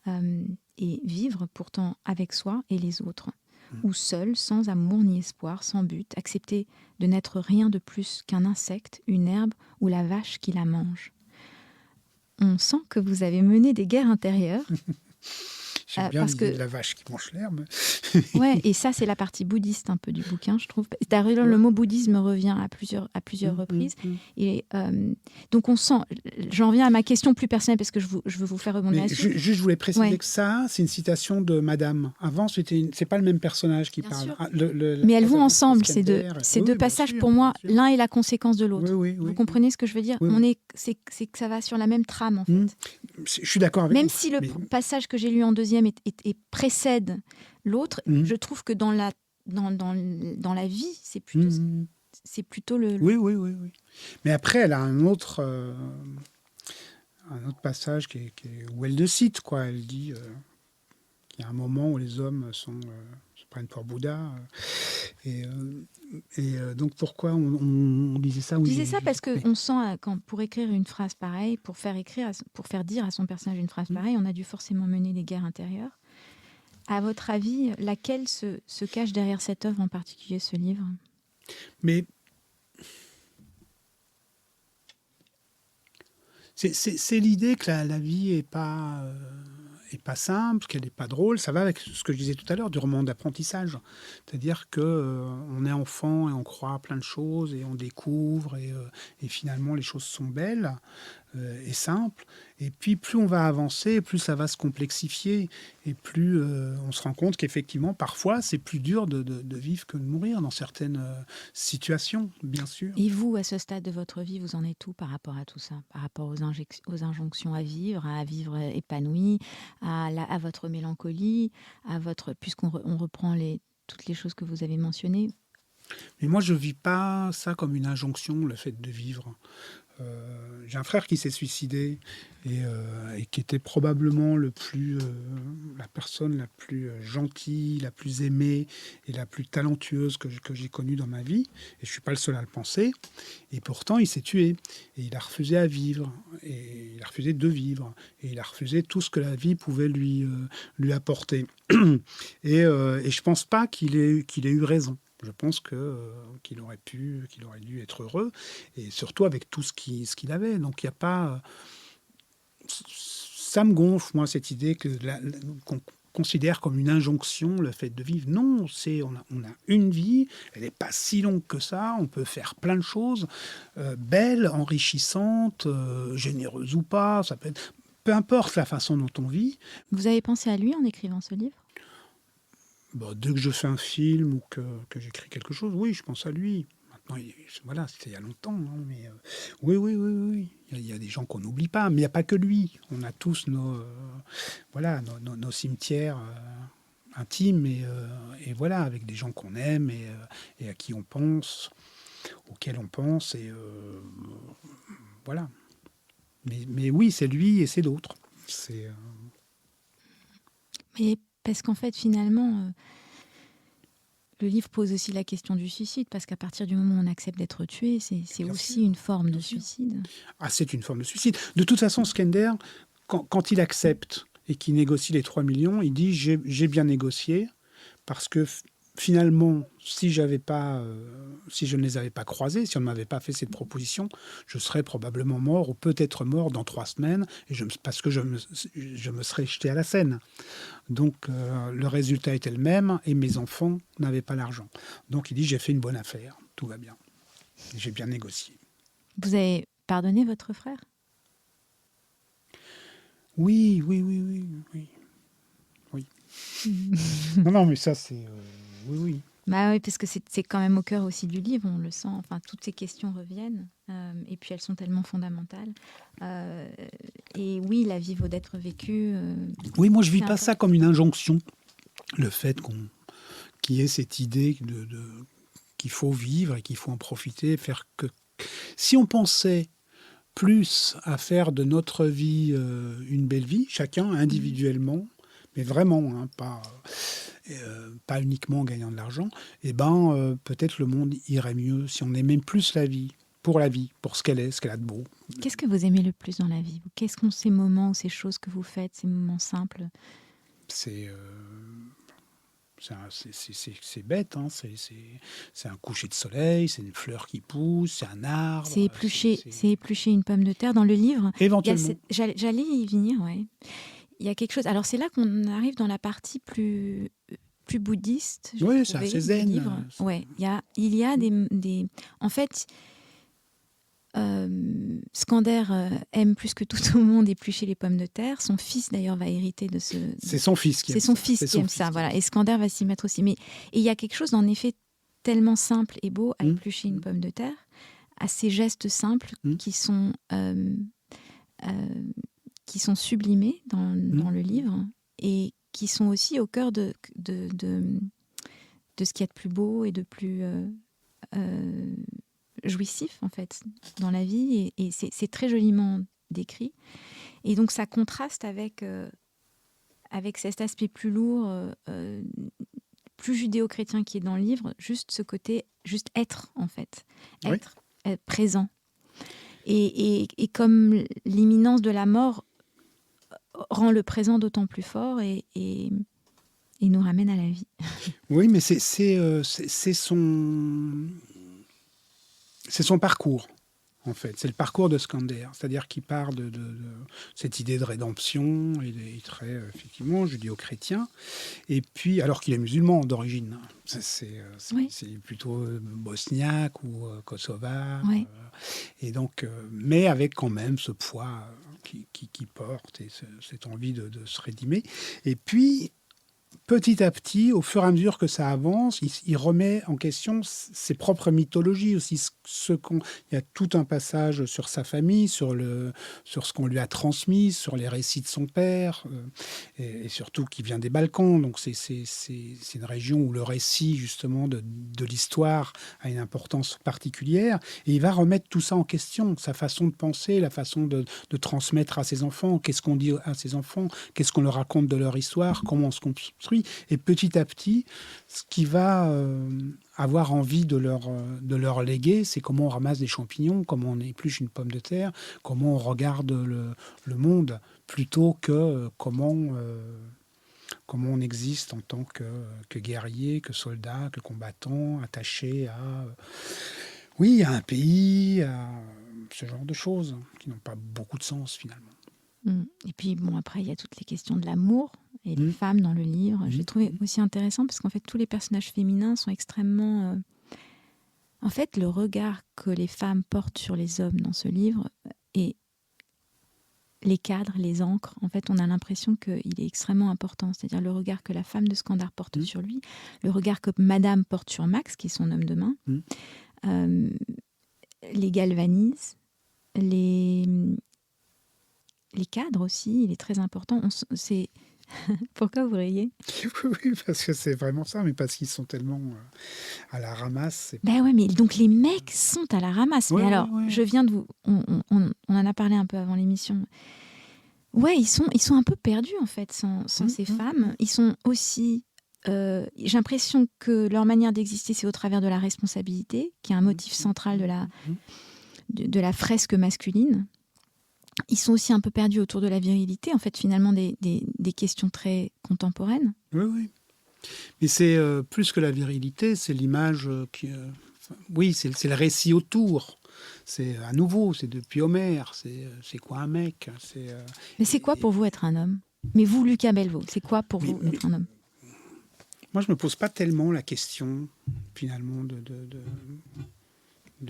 et vivre pourtant avec soi et les autres. Ou seul, sans amour ni espoir, sans but, accepter de n'être rien de plus qu'un insecte, une herbe ou la vache qui la mange. On sent que vous avez mené des guerres intérieures. J'aime bien l'idée de la vache qui mange l'herbe. Ouais, et ça, c'est la partie bouddhiste un peu du bouquin, je trouve. D'ailleurs, le mot bouddhisme revient à plusieurs reprises. Et donc, on sent... J'en viens à ma question plus personnelle, parce que je veux vous faire rebondir là-dessus. Je voulais préciser que ça, c'est une citation de Madame. Avant, c'est pas le même personnage qui parle. Mais elles vont ensemble, ces deux passages. Pour moi, l'un est la conséquence de l'autre. Vous comprenez ce que je veux dire? C'est que ça va sur la même trame, en fait. Je suis d'accord avec vous. Même si le passage que j'ai lu en deuxième et précède l'autre, je trouve que dans la vie, c'est plutôt le... Oui. Mais après, elle a un autre passage où elle le cite, quoi. Elle dit qu'il y a un moment où les hommes se prennent pour Bouddha. Donc pourquoi on disait ça? On disait ça parce qu'on sent, pour écrire une phrase pareille, pour faire dire à son personnage une phrase pareille, on a dû forcément mener des guerres intérieures. À votre avis, laquelle se cache derrière cette œuvre, en particulier ce livre? Mais c'est l'idée que la vie est pas simple, qu'elle n'est pas drôle. Ça va avec ce que je disais tout à l'heure du roman d'apprentissage. C'est-à-dire qu'on est enfant et on croit à plein de choses et on découvre et finalement les choses sont belles et simples. Et puis plus on va avancer, plus ça va se complexifier et plus on se rend compte qu'effectivement parfois c'est plus dur de vivre que de mourir dans certaines situations, bien sûr. Et vous, à ce stade de votre vie, vous en êtes où par rapport à tout ça? Par rapport aux injonctions à vivre épanoui, à votre mélancolie, puisqu'on reprend toutes les choses que vous avez mentionnées? Mais moi, je ne vis pas ça comme une injonction, le fait de vivre. J'ai un frère qui s'est suicidé et qui était probablement la personne la plus gentille, la plus aimée et la plus talentueuse que j'ai connue dans ma vie. Et je ne suis pas le seul à le penser. Et pourtant, il s'est tué. Et il a refusé à vivre. Et il a refusé de vivre. Et il a refusé tout ce que la vie pouvait lui apporter. Et je ne pense pas qu'il ait eu raison. Je pense qu'il aurait dû être heureux, et surtout avec tout ce qu'il avait. Donc il n'y a pas... Ça me gonfle, moi, cette idée qu'on considère comme une injonction le fait de vivre. Non, on a une vie, elle n'est pas si longue que ça, on peut faire plein de choses, belles, enrichissantes, généreuses ou pas, ça peut être... Peu importe la façon dont on vit. Vous avez pensé à lui en écrivant ce livre ? Dès que je fais un film ou que j'écris quelque chose, oui, je pense à lui. Maintenant, voilà, c'était il y a longtemps, hein, mais oui. Il y a des gens qu'on n'oublie pas, mais il n'y a pas que lui. On a tous nos cimetières intimes et voilà, avec des gens qu'on aime et à qui on pense, auxquels on pense, et voilà. Mais oui, c'est lui et c'est d'autres. Mais parce qu'en fait, finalement, le livre pose aussi la question du suicide, parce qu'à partir du moment où on accepte d'être tué, c'est aussi une forme de suicide. Ah, c'est une forme de suicide. De toute façon, Skender, quand il accepte et qu'il négocie les 3 millions, il dit « j'ai bien négocié » parce que finalement, si je ne les avais pas croisés, si on ne m'avait pas fait cette proposition, je serais probablement mort ou peut-être mort dans 3 semaines parce que je me serais jeté à la Seine. Donc, le résultat était le même et mes enfants n'avaient pas l'argent. Donc, il dit, j'ai fait une bonne affaire, tout va bien. Et j'ai bien négocié. Vous avez pardonné votre frère? Oui. Non, mais ça, c'est... oui. Bah oui, parce que c'est quand même au cœur aussi du livre, on le sent. Enfin, toutes ces questions reviennent, et puis elles sont tellement fondamentales. Et oui, la vie vaut d'être vécue. Oui, moi, je vis pas ça comme une injonction. Le fait qu'il y ait cette idée qu'il faut vivre et qu'il faut en profiter, faire que... Si on pensait plus à faire de notre vie une belle vie, chacun individuellement, mais vraiment, pas uniquement en gagnant de l'argent, peut-être le monde irait mieux si on aimait plus la vie, pour ce qu'elle est, ce qu'elle a de beau. Qu'est-ce que vous aimez le plus dans la vie? Quels sont ces moments ou ces choses que vous faites, ces moments simples? C'est bête, hein. C'est un coucher de soleil, c'est une fleur qui pousse, c'est un arbre. C'est éplucher une pomme de terre. Dans le livre, éventuellement. J'allais y venir, ouais. Il y a quelque chose. Alors c'est là qu'on arrive dans la partie plus bouddhiste. Oui, c'est assez zen. Ouais, il y a des... En fait, Skander aime plus que tout au monde éplucher les pommes de terre. Son fils, d'ailleurs, va hériter de ce... C'est son fils qui aime ça. Voilà. Et Skander va s'y mettre aussi. Et il y a quelque chose, en effet, tellement simple et beau à éplucher une pomme de terre, à ces gestes simples qui sont sublimés dans le livre et qui sont aussi au cœur de ce qu'il y a de plus beau et de plus jouissif, en fait, dans la vie. Et c'est très joliment décrit. Et donc, ça contraste avec cet aspect plus lourd, plus judéo-chrétien qui est dans le livre, juste ce côté, juste être, en fait. Être présent. Et comme l'imminence de la mort rend le présent d'autant plus fort et nous ramène à la vie. Oui, mais c'est son parcours, en fait. C'est le parcours de Skander. C'est-à-dire qu'il part de cette idée de rédemption, il est très, effectivement, judéo-chrétien. Et puis, alors qu'il est musulman d'origine. C'est plutôt bosniaque ou kosovar. Oui. Et donc, mais avec quand même ce poids qui porte et cette envie de se rédimer. Et puis, petit à petit, au fur et à mesure que ça avance, il remet en question ses propres mythologies aussi. Il y a tout un passage sur sa famille, sur ce qu'on lui a transmis, sur les récits de son père, et surtout qui vient des Balkans. Donc c'est une région où le récit justement de l'histoire a une importance particulière. Et il va remettre tout ça en question, sa façon de penser, la façon de transmettre à ses enfants. Qu'est-ce qu'on dit à ses enfants? Qu'est-ce qu'on leur raconte de leur histoire? Comment on se construit? Et petit à petit, ce qui va avoir envie de leur léguer, c'est comment on ramasse des champignons, comment on épluche une pomme de terre, comment on regarde le monde, plutôt que comment on existe en tant que guerrier, que soldat, que combattant, attaché à un pays, à ce genre de choses qui n'ont pas beaucoup de sens finalement. Et puis, après, il y a toutes les questions de l'amour et les femmes dans le livre. J'ai trouvé aussi intéressant parce qu'en fait, tous les personnages féminins sont extrêmement... En fait, le regard que les femmes portent sur les hommes dans ce livre et les cadres, les ancres, en fait, on a l'impression qu'il est extrêmement important. C'est-à-dire le regard que la femme de Skander porte sur lui, le regard que Madame porte sur Max, qui est son homme de main, les galvanise, les cadres aussi, il est très important. Pourquoi vous riez? Oui, parce que c'est vraiment ça, mais parce qu'ils sont tellement à la ramasse. Ben ouais, mais donc les mecs sont à la ramasse. Mais alors, je viens de vous... On en a parlé un peu avant l'émission. Ouais, ils sont un peu perdus, en fait, sans ces femmes. Ils sont aussi... j'ai l'impression que leur manière d'exister, c'est au travers de la responsabilité, qui est un motif central de la fresque masculine. Ils sont aussi un peu perdus autour de la virilité, en fait, finalement, des questions très contemporaines. Oui. Mais c'est plus que la virilité, c'est l'image oui, c'est le récit autour. C'est à nouveau, c'est depuis Homère. C'est quoi un mec? Mais c'est quoi pour vous être un homme? Mais vous, Lucas Belvaux, c'est quoi pour vous être un homme? Moi, je me pose pas tellement la question, finalement, de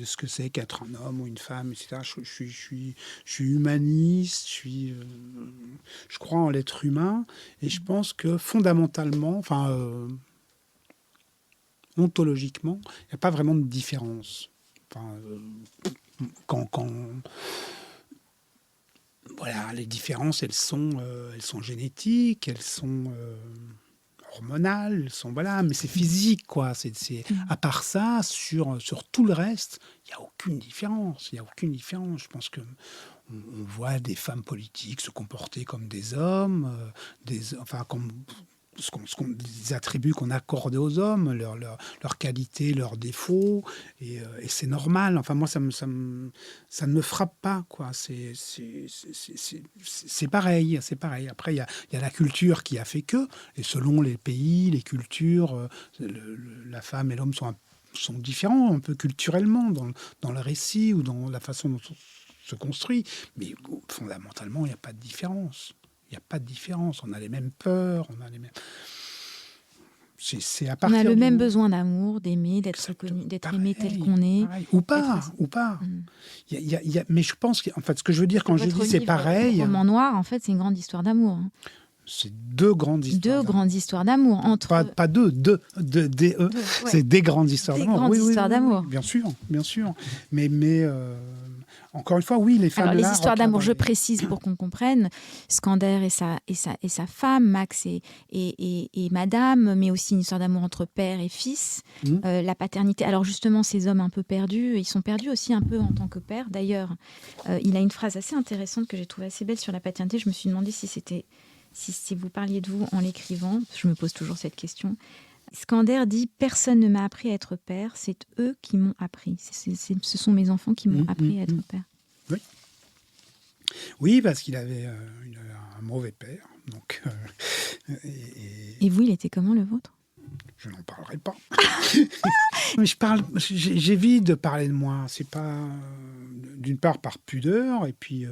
ce que c'est qu'être un homme ou une femme, etc. Je suis humaniste, je crois en l'être humain, et je pense que fondamentalement, ontologiquement, il n'y a pas vraiment de différence. Enfin, quand voilà, les différences, elles sont génétiques, elles sont hormonales, elles sont voilà, mais c'est physique, quoi. À part ça, sur tout le reste, il n'y a aucune différence. Il y a aucune différence. Je pense que on voit des femmes politiques se comporter comme des hommes, comme des attributs qu'on accorde aux hommes, leurs qualités, leurs défauts, et c'est normal. Enfin, moi, ça ne me frappe pas, quoi. C'est pareil, c'est pareil. Après, il y a la culture qui a fait que, et selon les pays, les cultures, la femme et l'homme sont différents un peu culturellement dans le récit ou dans la façon dont on se construit, mais fondamentalement, il n'y a pas de différence. Il n'y a pas de différence. On a les mêmes peurs, on a les mêmes. C'est à partir on a le même besoin d'amour, d'aimer, d'être reconnu, d'être aimé tel qu'on est. Pareil. Ou pas. Mais je pense qu'en fait, ce que je veux dire quand je dis c'est pareil. Le roman noir, en fait, c'est une grande histoire d'amour. Hein. C'est deux grandes histoires. Deux grandes histoires d'amour. Pas deux, ouais. C'est des grandes histoires d'amour. Des grandes histoires d'amour. Bien sûr. Mais encore une fois, oui, les femmes. Alors, les histoires d'amour, je précise pour qu'on comprenne. Skander et sa femme, Max et Madame, mais aussi une histoire d'amour entre père et fils. La paternité. Alors, justement, ces hommes un peu perdus, ils sont perdus aussi un peu en tant que père. D'ailleurs, il a une phrase assez intéressante que j'ai trouvée assez belle sur la paternité. Je me suis demandé si vous parliez de vous en l'écrivant. Je me pose toujours cette question. Skander dit « Personne ne m'a appris à être père, c'est eux qui m'ont appris. Ce sont mes enfants qui m'ont appris à être père. » Oui, parce qu'il avait un mauvais père. Donc, et vous, il était comment, le vôtre? Je n'en parlerai pas. Mais j'évite de parler de moi. C'est pas d'une part par pudeur, et puis.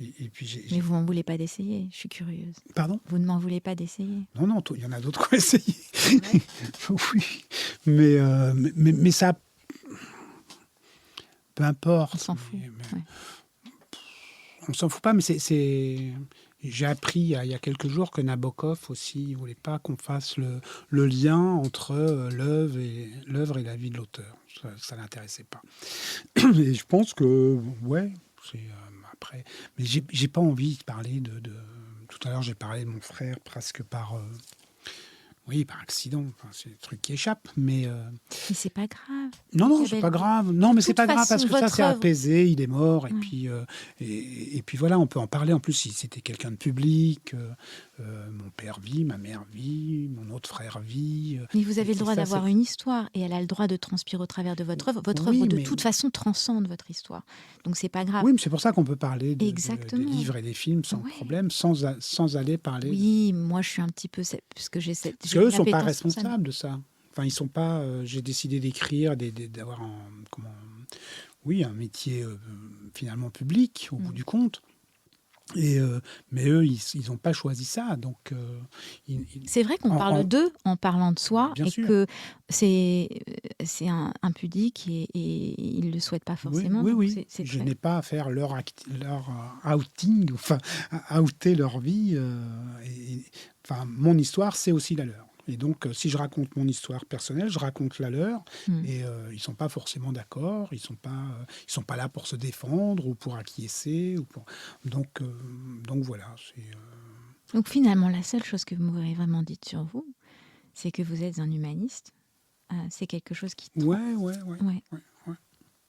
Mais vous m'en voulez pas d'essayer. Je suis curieuse. Pardon? Vous ne m'en voulez pas d'essayer? Non, il y en a d'autres qui ont essayé. Ouais. Oui, mais ça. Peu importe. On s'en fout. Ouais. On s'en fout pas, mais j'ai appris il y a quelques jours que Nabokov aussi ne voulait pas qu'on fasse le lien entre l'œuvre et la vie de l'auteur. Ça l'intéressait pas. Et je pense que, ouais, c'est après. Mais j'ai pas envie de parler de. Tout à l'heure, j'ai parlé de mon frère presque par accident. Enfin, c'est des trucs qui échappent, mais c'est pas grave. Non, c'est pas grave. Non, mais c'est pas grave parce que ça, c'est apaisé. Il est mort, et puis voilà, on peut en parler. En plus, si c'était quelqu'un de public, mon père vit, ma mère vit, mon autre frère vit. Mais vous avez le droit d'avoir une histoire, et elle a le droit de transpirer au travers de votre œuvre. Votre œuvre, de toute façon, transcende votre histoire. Donc, c'est pas grave. Oui, mais c'est pour ça qu'on peut parler des livres et des films sans problème, sans aller parler. Oui, moi, je suis un petit peu, parce que j'ai cette. Parce qu'eux ne sont pas responsables de ça. Enfin, ils sont pas. J'ai décidé d'écrire, d'avoir un métier finalement public au bout du compte. Mais eux, ils n'ont pas choisi ça. Donc, c'est vrai qu'on parle d'eux en parlant de soi, et sûr. Que c'est impudique et ils ne le souhaitent pas forcément. Oui. Je n'ai pas à faire leur outing, enfin, à outer leur vie. Mon histoire, c'est aussi la leur. Et donc, si je raconte mon histoire personnelle, je raconte la leur, et ils sont pas forcément d'accord. Ils sont pas là pour se défendre ou pour acquiescer Donc voilà. Donc finalement, la seule chose que vous m'aurez vraiment dite sur vous, c'est que vous êtes un humaniste. C'est quelque chose qui. Ouais.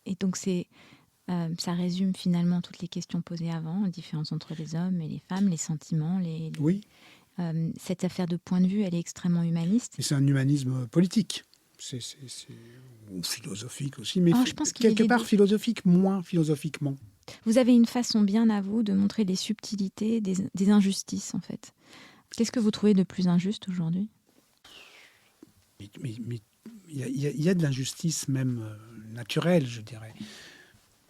Et donc ça résume finalement toutes les questions posées avant, la différence entre les hommes et les femmes, les sentiments, Oui. Cette affaire de point de vue, elle est extrêmement humaniste. Et c'est un humanisme politique, ou philosophique aussi, mais je pense quelque part philosophique, moins philosophiquement. Vous avez une façon bien à vous de montrer les subtilités des injustices, en fait. Qu'est-ce que vous trouvez de plus injuste aujourd'hui ? Mais il y a de l'injustice même naturelle, je dirais.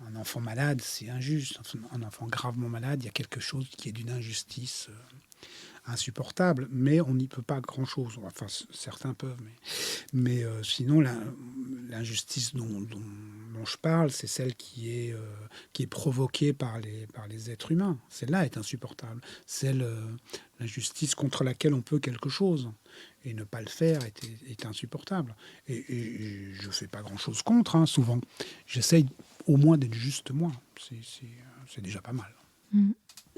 Un enfant malade, c'est injuste. Un enfant gravement malade, il y a quelque chose qui est d'une injustice insupportable, mais on n'y peut pas grand-chose. Enfin, certains peuvent, mais sinon, l'injustice dont je parle, c'est celle qui est provoquée par les êtres humains. Celle-là est insupportable. L'injustice contre laquelle on peut quelque chose. Et ne pas le faire est insupportable. Et je ne fais pas grand-chose contre, hein, souvent. J'essaye au moins d'être juste moi. C'est déjà pas mal. Mmh.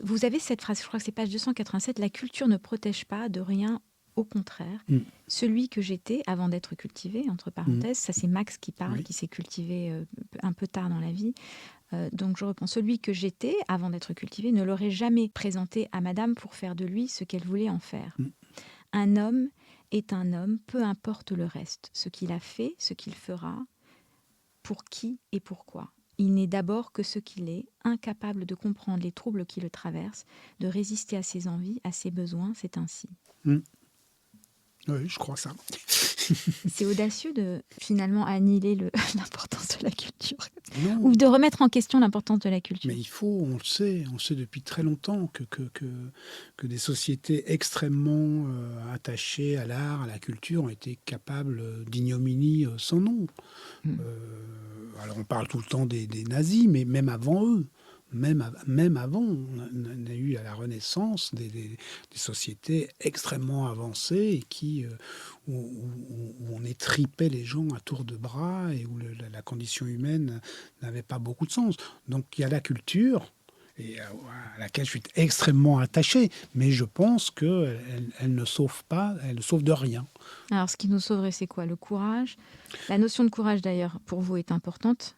Vous avez cette phrase, je crois que c'est page 287, « La culture ne protège pas de rien, au contraire. Celui que j'étais avant d'être cultivé, entre parenthèses, ça c'est Max qui parle, qui s'est cultivé un peu tard dans la vie. Donc je reprends, celui que j'étais avant d'être cultivé ne l'aurait jamais présenté à madame pour faire de lui ce qu'elle voulait en faire. Un homme est un homme, peu importe le reste, ce qu'il a fait, ce qu'il fera, pour qui et pourquoi. Il n'est d'abord que ce qu'il est, incapable de comprendre les troubles qui le traversent, de résister à ses envies, à ses besoins, c'est ainsi. » Oui, je crois ça. C'est audacieux de finalement annihiler l'importance de la culture. Non. Ou de remettre en question l'importance de la culture. Mais on le sait depuis très longtemps que des sociétés extrêmement attachées à l'art, à la culture, ont été capables d'ignominie sans nom. Alors on parle tout le temps des nazis, mais même avant eux. Même avant, on a eu à la Renaissance des sociétés extrêmement avancées et où on étripait les gens à tour de bras et où la condition humaine n'avait pas beaucoup de sens. Donc il y a la culture, et à laquelle je suis extrêmement attaché, mais je pense qu'elle ne sauve pas, elle ne sauve de rien. Alors, ce qui nous sauverait, c'est quoi? Le courage. La notion de courage, d'ailleurs, pour vous, est importante.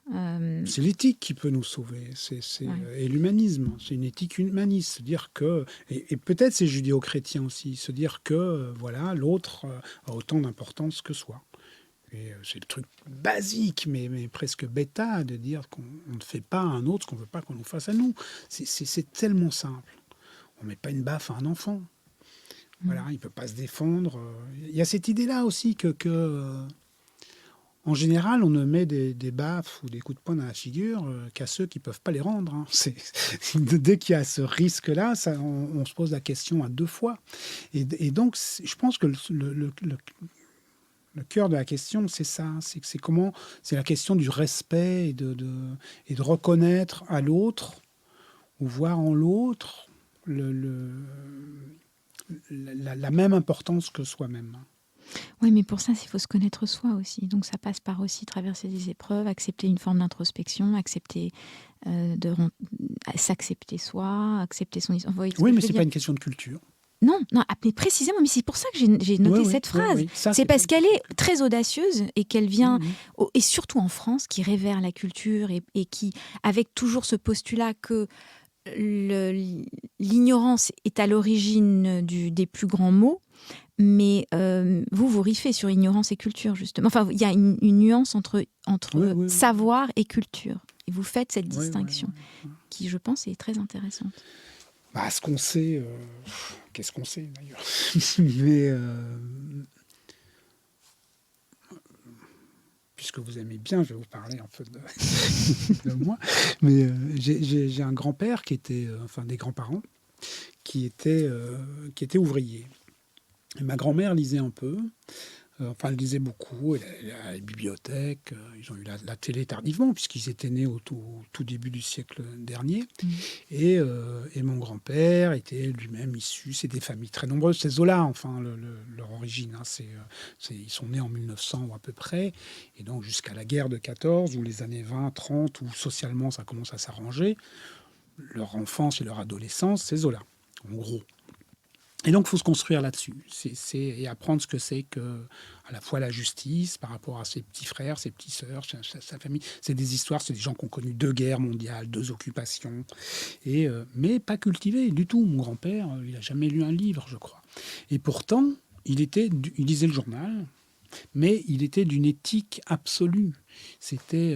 C'est l'éthique qui peut nous sauver, et l'humanisme. C'est une éthique humaniste, se dire que, et peut-être c'est judéo-chrétien aussi, se dire que voilà, l'autre a autant d'importance que soi. Et c'est le truc basique, mais presque bêta, de dire qu'on ne fait pas à un autre ce qu'on ne veut pas qu'on nous fasse à nous. C'est tellement simple. On ne met pas une baffe à un enfant. Voilà, il ne peut pas se défendre. Il y a cette idée-là aussi en général, on ne met des baffes ou des coups de poing dans la figure qu'à ceux qui ne peuvent pas les rendre. Hein. Dès qu'il y a ce risque-là, on se pose la question à deux fois. Et donc, je pense que le cœur de la question, c'est ça. C'est la question du respect et de reconnaître à l'autre, ou voir en l'autre la même importance que soi-même. Oui, mais pour ça, il faut se connaître soi aussi. Donc ça passe par aussi traverser des épreuves, accepter une forme d'introspection, accepter s'accepter soi, accepter son histoire. Oui, mais ce n'est pas une question de culture. Non, mais précisément, mais c'est pour ça que j'ai noté cette phrase. C'est parce qu'elle est très audacieuse et qu'elle vient, et surtout en France, qui révère la culture et qui, avec toujours ce postulat que l'ignorance est à l'origine des plus grands maux, mais vous riffez sur ignorance et culture, justement. Enfin, il y a une nuance entre savoir et culture. Et vous faites cette distinction, qui, je pense, est très intéressante. Ce qu'on sait, qu'est-ce qu'on sait d'ailleurs? Mais puisque vous aimez bien, je vais vous parler un peu de moi. Mais j'ai un grand-père qui était, des grands-parents, qui était ouvrier. Et ma grand-mère lisait un peu. Elle lisait beaucoup, elle a la bibliothèque, ils ont eu la télé tardivement, puisqu'ils étaient nés au tout début du siècle dernier. Et mon grand-père était lui-même issu, c'est des familles très nombreuses, c'est Zola, leur origine. Hein, ils sont nés en 1900 ou à peu près, et donc jusqu'à la guerre de 14, ou les années 20, 30, où socialement ça commence à s'arranger, leur enfance et leur adolescence, c'est Zola, en gros. Et donc, il faut se construire là-dessus et apprendre ce que c'est que, à la fois la justice par rapport à ses petits frères, ses petites sœurs, sa famille. C'est des histoires, c'est des gens qui ont connu 2 guerres mondiales, 2 occupations, mais pas cultivés du tout. Mon grand-père, il n'a jamais lu un livre, je crois. Et pourtant, il lisait le journal, mais il était d'une éthique absolue. C'était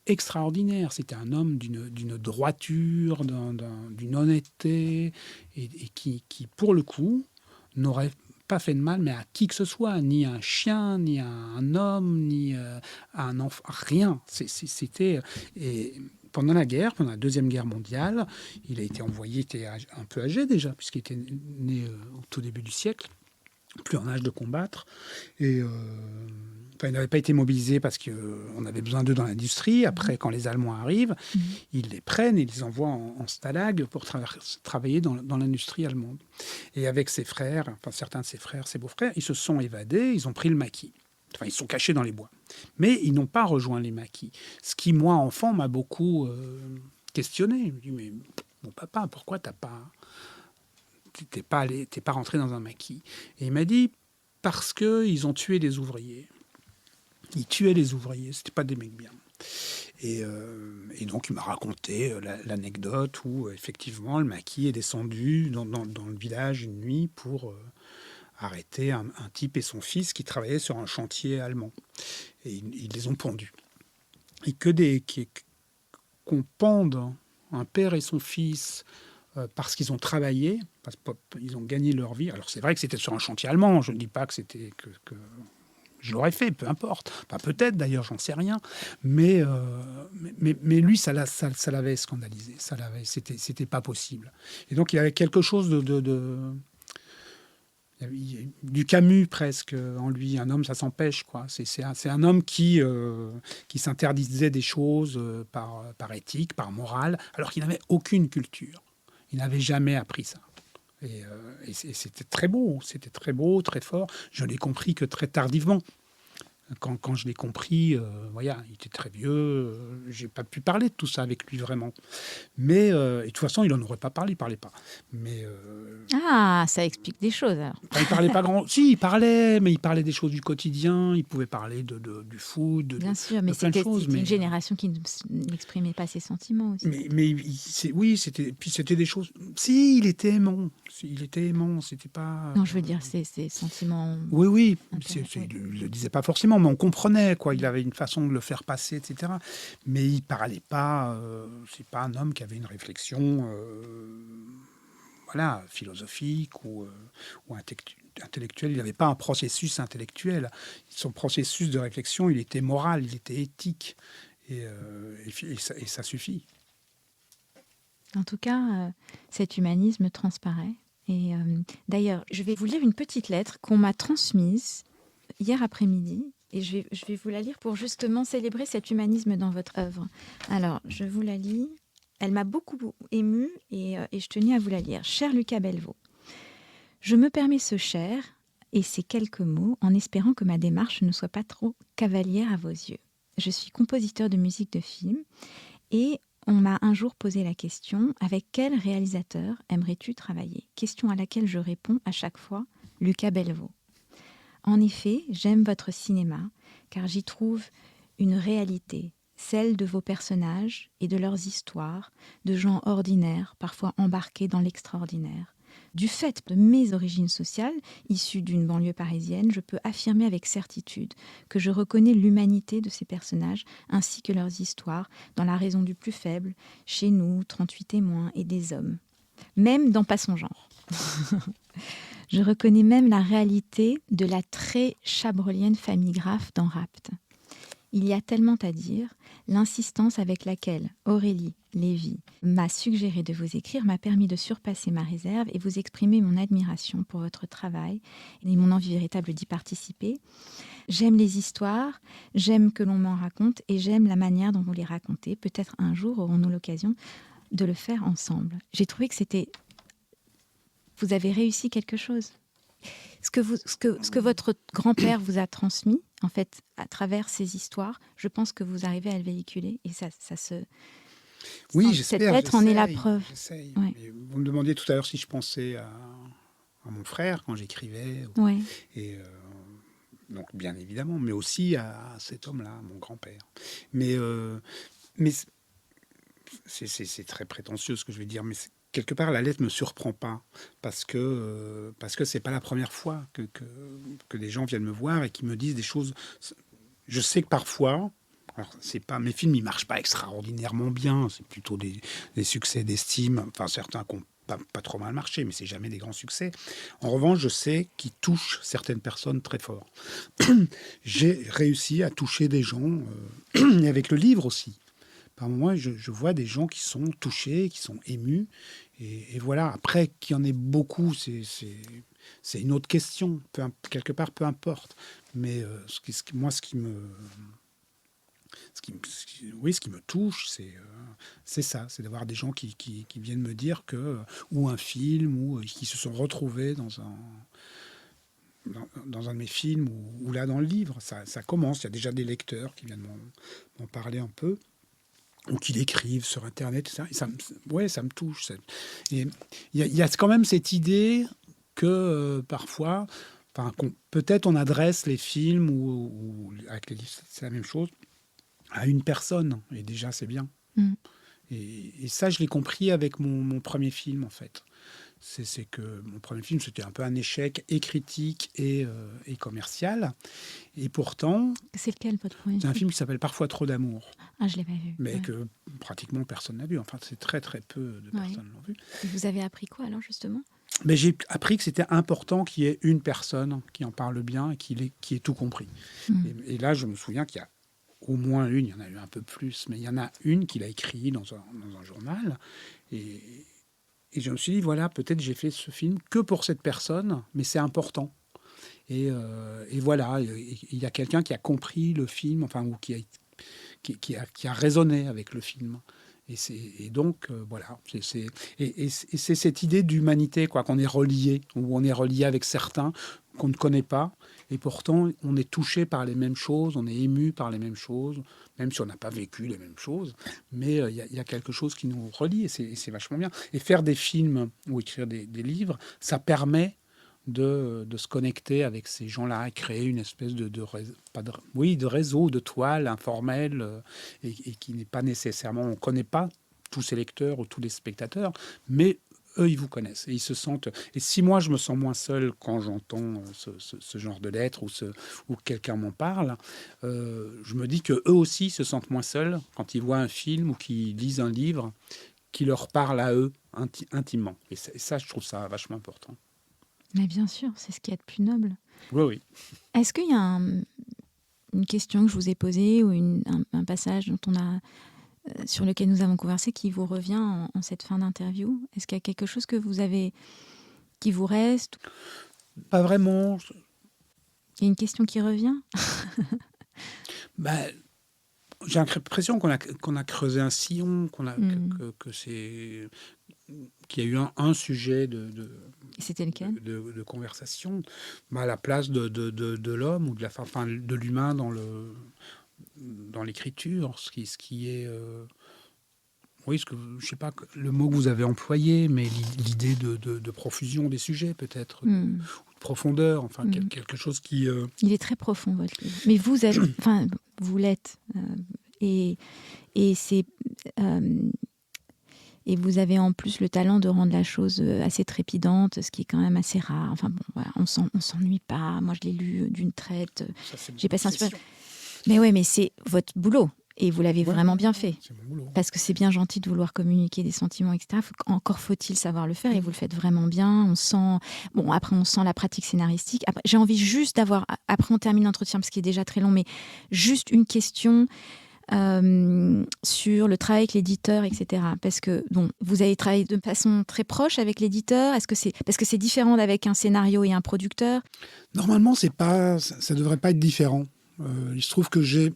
extraordinaire. C'était un homme d'une droiture, d'une honnêteté, et qui, pour le coup, n'aurait pas fait de mal, mais à qui que ce soit, ni à un chien, ni à un homme, ni à un enfant, rien. C'était... Et pendant la guerre, pendant la Deuxième Guerre mondiale, il a été envoyé, il était un peu âgé déjà, puisqu'il était né au tout début du siècle, plus en âge de combattre. Et il n'avait pas été mobilisé parce qu'on avait besoin d'eux dans l'industrie. Après, quand les Allemands arrivent, ils les prennent et les envoient en stalag pour travailler dans l'industrie allemande. Et avec ses frères, enfin certains de ses frères, ses beaux-frères, ils se sont évadés, ils ont pris le maquis. Enfin, ils sont cachés dans les bois. Mais ils n'ont pas rejoint les maquis. Ce qui, moi, enfant, m'a beaucoup questionné. Je me dis, mais mon papa, pourquoi t'es pas rentré dans un maquis? Et il m'a dit, parce qu'ils ont tué des ouvriers. Ils tuaient les ouvriers, c'était pas des mecs bien. Et donc, il m'a raconté l'anecdote où, effectivement, le maquis est descendu dans le village une nuit pour arrêter un type et son fils qui travaillaient sur un chantier allemand. Et ils les ont pendus. Et qu'on pende un père et son fils parce qu'ils ont travaillé, parce qu'ils ont gagné leur vie. Alors, c'est vrai que c'était sur un chantier allemand. Je ne dis pas que c'était que je l'aurais fait, peu importe. Enfin, peut-être d'ailleurs, j'en sais rien. Mais lui, ça l'avait scandalisé. C'était pas possible. Et donc, il y avait quelque chose du Camus presque en lui. Un homme, ça s'empêche, quoi. C'est un homme qui s'interdisait des choses par éthique, par morale, alors qu'il n'avait aucune culture. Il n'avait jamais appris ça. Et c'était très beau, très fort. Je l'ai compris que très tardivement. Quand je l'ai compris, voilà, il était très vieux. J'ai pas pu parler de tout ça avec lui vraiment. Mais et de toute façon, il en aurait pas parlé, il parlait pas. Mais ça explique des choses alors. il parlait pas grand. Si, il parlait, mais il parlait des choses du quotidien. Il pouvait parler du foot, Bien sûr, mais plein de choses. C'était une génération qui n'exprimait pas ses sentiments aussi. Oui, c'était des choses. Si, il était aimant. C'était pas. Non, je veux dire, ses sentiments. Oui. Il le disait pas forcément, mais on comprenait, quoi. Il avait une façon de le faire passer, etc. Mais il parlait pas. C'est pas un homme qui avait une réflexion, voilà, philosophique ou intellectuel. Il n'avait pas un processus intellectuel. Son processus de réflexion, il était moral, il était éthique, et ça suffit. En tout cas, cet humanisme transparaît. Et d'ailleurs, je vais vous lire une petite lettre qu'on m'a transmise hier après-midi. Et je vais vous la lire pour justement célébrer cet humanisme dans votre œuvre. Alors, je vous la lis. Elle m'a beaucoup émue et je tenais à vous la lire. Cher Lucas Bellevaux, je me permets ce cher et ces quelques mots en espérant que ma démarche ne soit pas trop cavalière à vos yeux. Je suis compositeur de musique de film et on m'a un jour posé la question « Avec quel réalisateur aimerais-tu travailler ?» Question à laquelle je réponds à chaque fois « Lucas Bellevaux ». En effet, j'aime votre cinéma car j'y trouve une réalité, celle de vos personnages et de leurs histoires, de gens ordinaires, parfois embarqués dans l'extraordinaire. Du fait de mes origines sociales, issues d'une banlieue parisienne, je peux affirmer avec certitude que je reconnais l'humanité de ces personnages ainsi que leurs histoires dans La raison du plus faible, Chez nous, 38 témoins et des hommes. Même dans Pas son genre. Je reconnais même la réalité de la très chabrolienne famille Graff dans Rapt. Il y a tellement à dire, l'insistance avec laquelle Aurélie Lévy m'a suggéré de vous écrire m'a permis de surpasser ma réserve et vous exprimer mon admiration pour votre travail et mon envie véritable d'y participer. J'aime les histoires, j'aime que l'on m'en raconte et j'aime la manière dont vous les racontez. Peut-être un jour aurons-nous l'occasion de le faire ensemble. J'ai trouvé que c'était... Vous avez réussi quelque chose. Ce que votre grand-père vous a transmis, en fait, à travers ces histoires, je pense que vous arrivez à le véhiculer et ça se... Oui, j'espère. Cette lettre en est la preuve. Ouais. Vous me demandiez tout à l'heure si je pensais à mon frère quand j'écrivais. Ouais. Et donc, bien évidemment, mais aussi à cet homme-là, mon grand-père. Mais c'est très prétentieux ce que je vais dire, mais quelque part, la lettre ne me surprend pas parce que c'est pas la première fois que des gens viennent me voir et qui me disent des choses. Je sais que parfois, alors c'est pas mes films, ils marchent pas extraordinairement bien. C'est plutôt des succès d'estime. Enfin, certains qui ont pas trop mal marché, mais c'est jamais des grands succès. En revanche, je sais qu'ils touchent certaines personnes très fort. J'ai réussi à toucher des gens, et avec le livre aussi. Par moments, je vois des gens qui sont touchés, qui sont émus. Et voilà, après, qu'il y en ait beaucoup, c'est une autre question. Quelque part, peu importe. Mais moi, ce qui me touche, c'est ça. C'est d'avoir des gens qui viennent me dire que, ou un film, ou qui se sont retrouvés dans un de mes films, ou là dans le livre. Ça commence. Il y a déjà des lecteurs qui viennent m'en parler un peu, ou qui l'écrivent sur Internet, etc. Et ça me touche. Et il y a quand même cette idée que parfois, peut-être on adresse les films ou avec les livres, c'est la même chose, à une personne. Et déjà, c'est bien. Mm. Et ça, je l'ai compris avec mon premier film, en fait. C'est que mon premier film, c'était un peu un échec et critique et commercial. Et pourtant, C'est lequel, votre premier c'est un film? film qui s'appelle Parfois trop d'amour. Ah, je l'ai pas vu. Mais Ouais. que pratiquement personne n'a vu. Enfin, c'est très très peu de personnes l'ont vu. Et vous avez appris quoi alors justement? Mais j'ai appris que c'était important qu'il y ait une personne qui en parle bien et qui ait tout compris. Mm. Et là, je me souviens qu'il y a au moins une, il y en a eu un peu plus, mais il y en a une qu'il a écrit dans un journal. Et je me suis dit, voilà, peut-être j'ai fait ce film que pour cette personne, mais c'est important. Et voilà, il y a quelqu'un qui a compris le film, enfin, ou qui a raisonné avec le film. Et donc, voilà. Et c'est cette idée d'humanité, quoi, qu'on est relié, où on est relié avec certains qu'on ne connaît pas. Et pourtant, on est touché par les mêmes choses, on est ému par les mêmes choses, même si on n'a pas vécu les mêmes choses. Mais il y a quelque chose qui nous relie, et c'est vachement bien. Et faire des films ou écrire des livres, ça permet de se connecter avec ces gens-là et créer une espèce de réseau, de toile informelle, et qui n'est pas nécessairement... On ne connaît pas tous ces lecteurs ou tous les spectateurs, mais eux, ils vous connaissent et ils se sentent... Et si moi, je me sens moins seul quand j'entends ce genre de lettres ou quelqu'un m'en parle, je me dis qu'eux aussi se sentent moins seuls quand ils voient un film ou qu'ils lisent un livre qui leur parle à eux intimement. Et ça, je trouve ça vachement important. Mais bien sûr, c'est ce qui est de plus noble. Oui, oui. Est-ce qu'il y a une question que je vous ai posée ou un passage sur lequel nous avons conversé qui vous revient en cette fin d'interview? Est-ce qu'il y a quelque chose que vous avez qui vous reste? Pas vraiment. Il y a une question qui revient? J'ai l'impression qu'on a creusé un sillon, qu'il y a eu un sujet C'était lequel? de conversation, la place de l'homme ou de l'humain dans l'écriture, ce qui est... oui, je sais pas le mot que vous avez employé, mais l'idée de profusion des sujets, peut-être, ou de profondeur, quelque chose qui... Il est très profond, votre livre. Mais vous l'êtes. Et c'est... et vous avez en plus le talent de rendre la chose assez trépidante, ce qui est quand même assez rare. Enfin bon, voilà, on s'ennuie pas. Moi, je l'ai lu d'une traite. J'ai passé un super... Mais ouais, mais c'est votre boulot. Et vous l'avez vraiment bien fait. C'est mon boulot. Parce que c'est bien gentil de vouloir communiquer des sentiments, etc. Encore faut-il savoir le faire, et vous le faites vraiment bien. On sent... Bon, après, on sent la pratique scénaristique. Après, j'ai envie juste d'avoir... Après, on termine l'entretien, parce qu'il est déjà très long, mais juste une question sur le travail avec l'éditeur, etc. Parce que, bon, vous avez travaillé de façon très proche avec l'éditeur. Parce que c'est différent d'avec un scénario et un producteur? Normalement, ça ne devrait pas être différent. Il se trouve que j'ai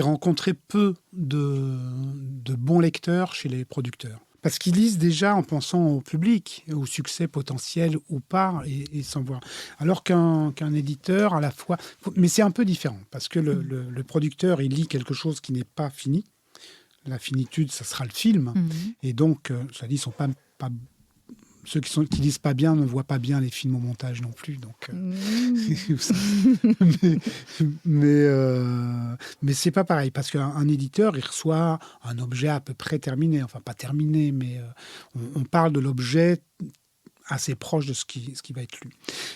rencontré peu de bons lecteurs chez les producteurs. Parce qu'ils lisent déjà en pensant au public, au succès potentiel ou pas, et sans voir. Alors qu'un éditeur, à la fois... Mais c'est un peu différent, parce que le producteur, il lit quelque chose qui n'est pas fini. La finitude, ça sera le film. Et donc, ça dit, ils sont pas ceux qui lisent pas bien ne voient pas bien les films au montage non plus. Donc, mais c'est pas pareil, parce qu'un éditeur, il reçoit un objet à peu près terminé. Enfin, pas terminé, mais on parle de l'objet assez proche de ce qui va être lu.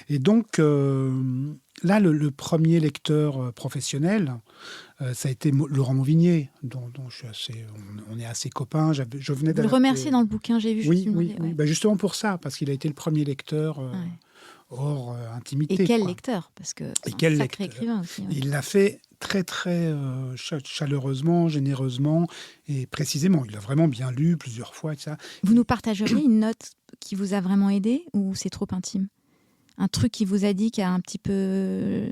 Et donc, là, le premier lecteur professionnel, ça a été Laurent Mauvigné, dont on est assez copains. Je venais Vous le remerciez dans le bouquin, j'ai vu. Je me Oui, suis demandé, oui. ouais. Bah, justement pour ça, parce qu'il a été le premier lecteur hors intimité. Et quel quoi. lecteur, parce que c'est Et quel un sacré lecteur. écrivain aussi. Ouais. Il l'a fait très, très chaleureusement, généreusement et précisément. Il a vraiment bien lu plusieurs fois. Et ça. Vous nous partageriez une note qui vous a vraiment aidé ou c'est trop intime? Un truc qui vous a dit qui a un petit peu...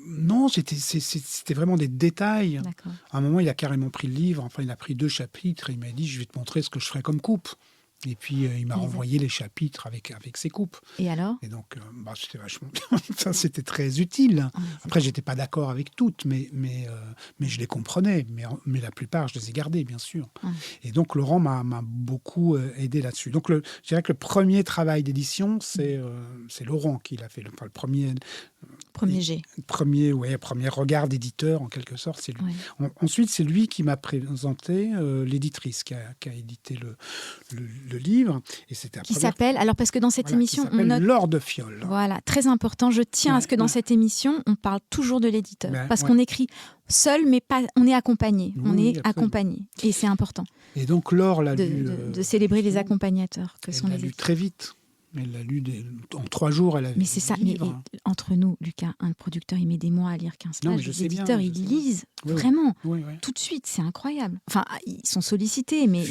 Non, c'était vraiment des détails. D'accord. À un moment, il a carrément pris le livre. Enfin, il a pris 2 chapitres. Et il m'a dit, je vais te montrer ce que je ferai comme coupe. Et puis, il m'a renvoyé les chapitres avec ses coupes. Et alors? Et donc, c'était vachement bien. Ça, c'était très utile. Après, j'étais pas d'accord avec toutes, mais je les comprenais. Mais la plupart, je les ai gardées, bien sûr. Et donc, Laurent m'a beaucoup aidé là-dessus. Donc, je dirais que le premier travail d'édition, c'est Laurent qui l'a fait. Le premier... Premier G. Premier regard d'éditeur, en quelque sorte, c'est lui. Ouais. Ensuite, c'est lui qui m'a présenté l'éditrice qui a édité le livre. Et c'était qui s'appelle, alors parce que dans cette émission, on note... Laure de Fiol. Voilà, très important. Je tiens à ce que dans cette émission, on parle toujours de l'éditeur. Parce qu'on écrit seul, mais pas, on est accompagné. On est accompagné. Et c'est important. Et donc, Laure l'a lu... de célébrer les accompagnateurs que sont les éditeurs. Elle l'a lu très vite. Elle l'a lu en 3 jours. Elle a mais c'est ça. Mais entre nous, Lucas, un producteur, il met des mois à lire 15 pages. Les éditeurs, ils lisent vraiment tout de suite. C'est incroyable. Enfin, ils sont sollicités, mais...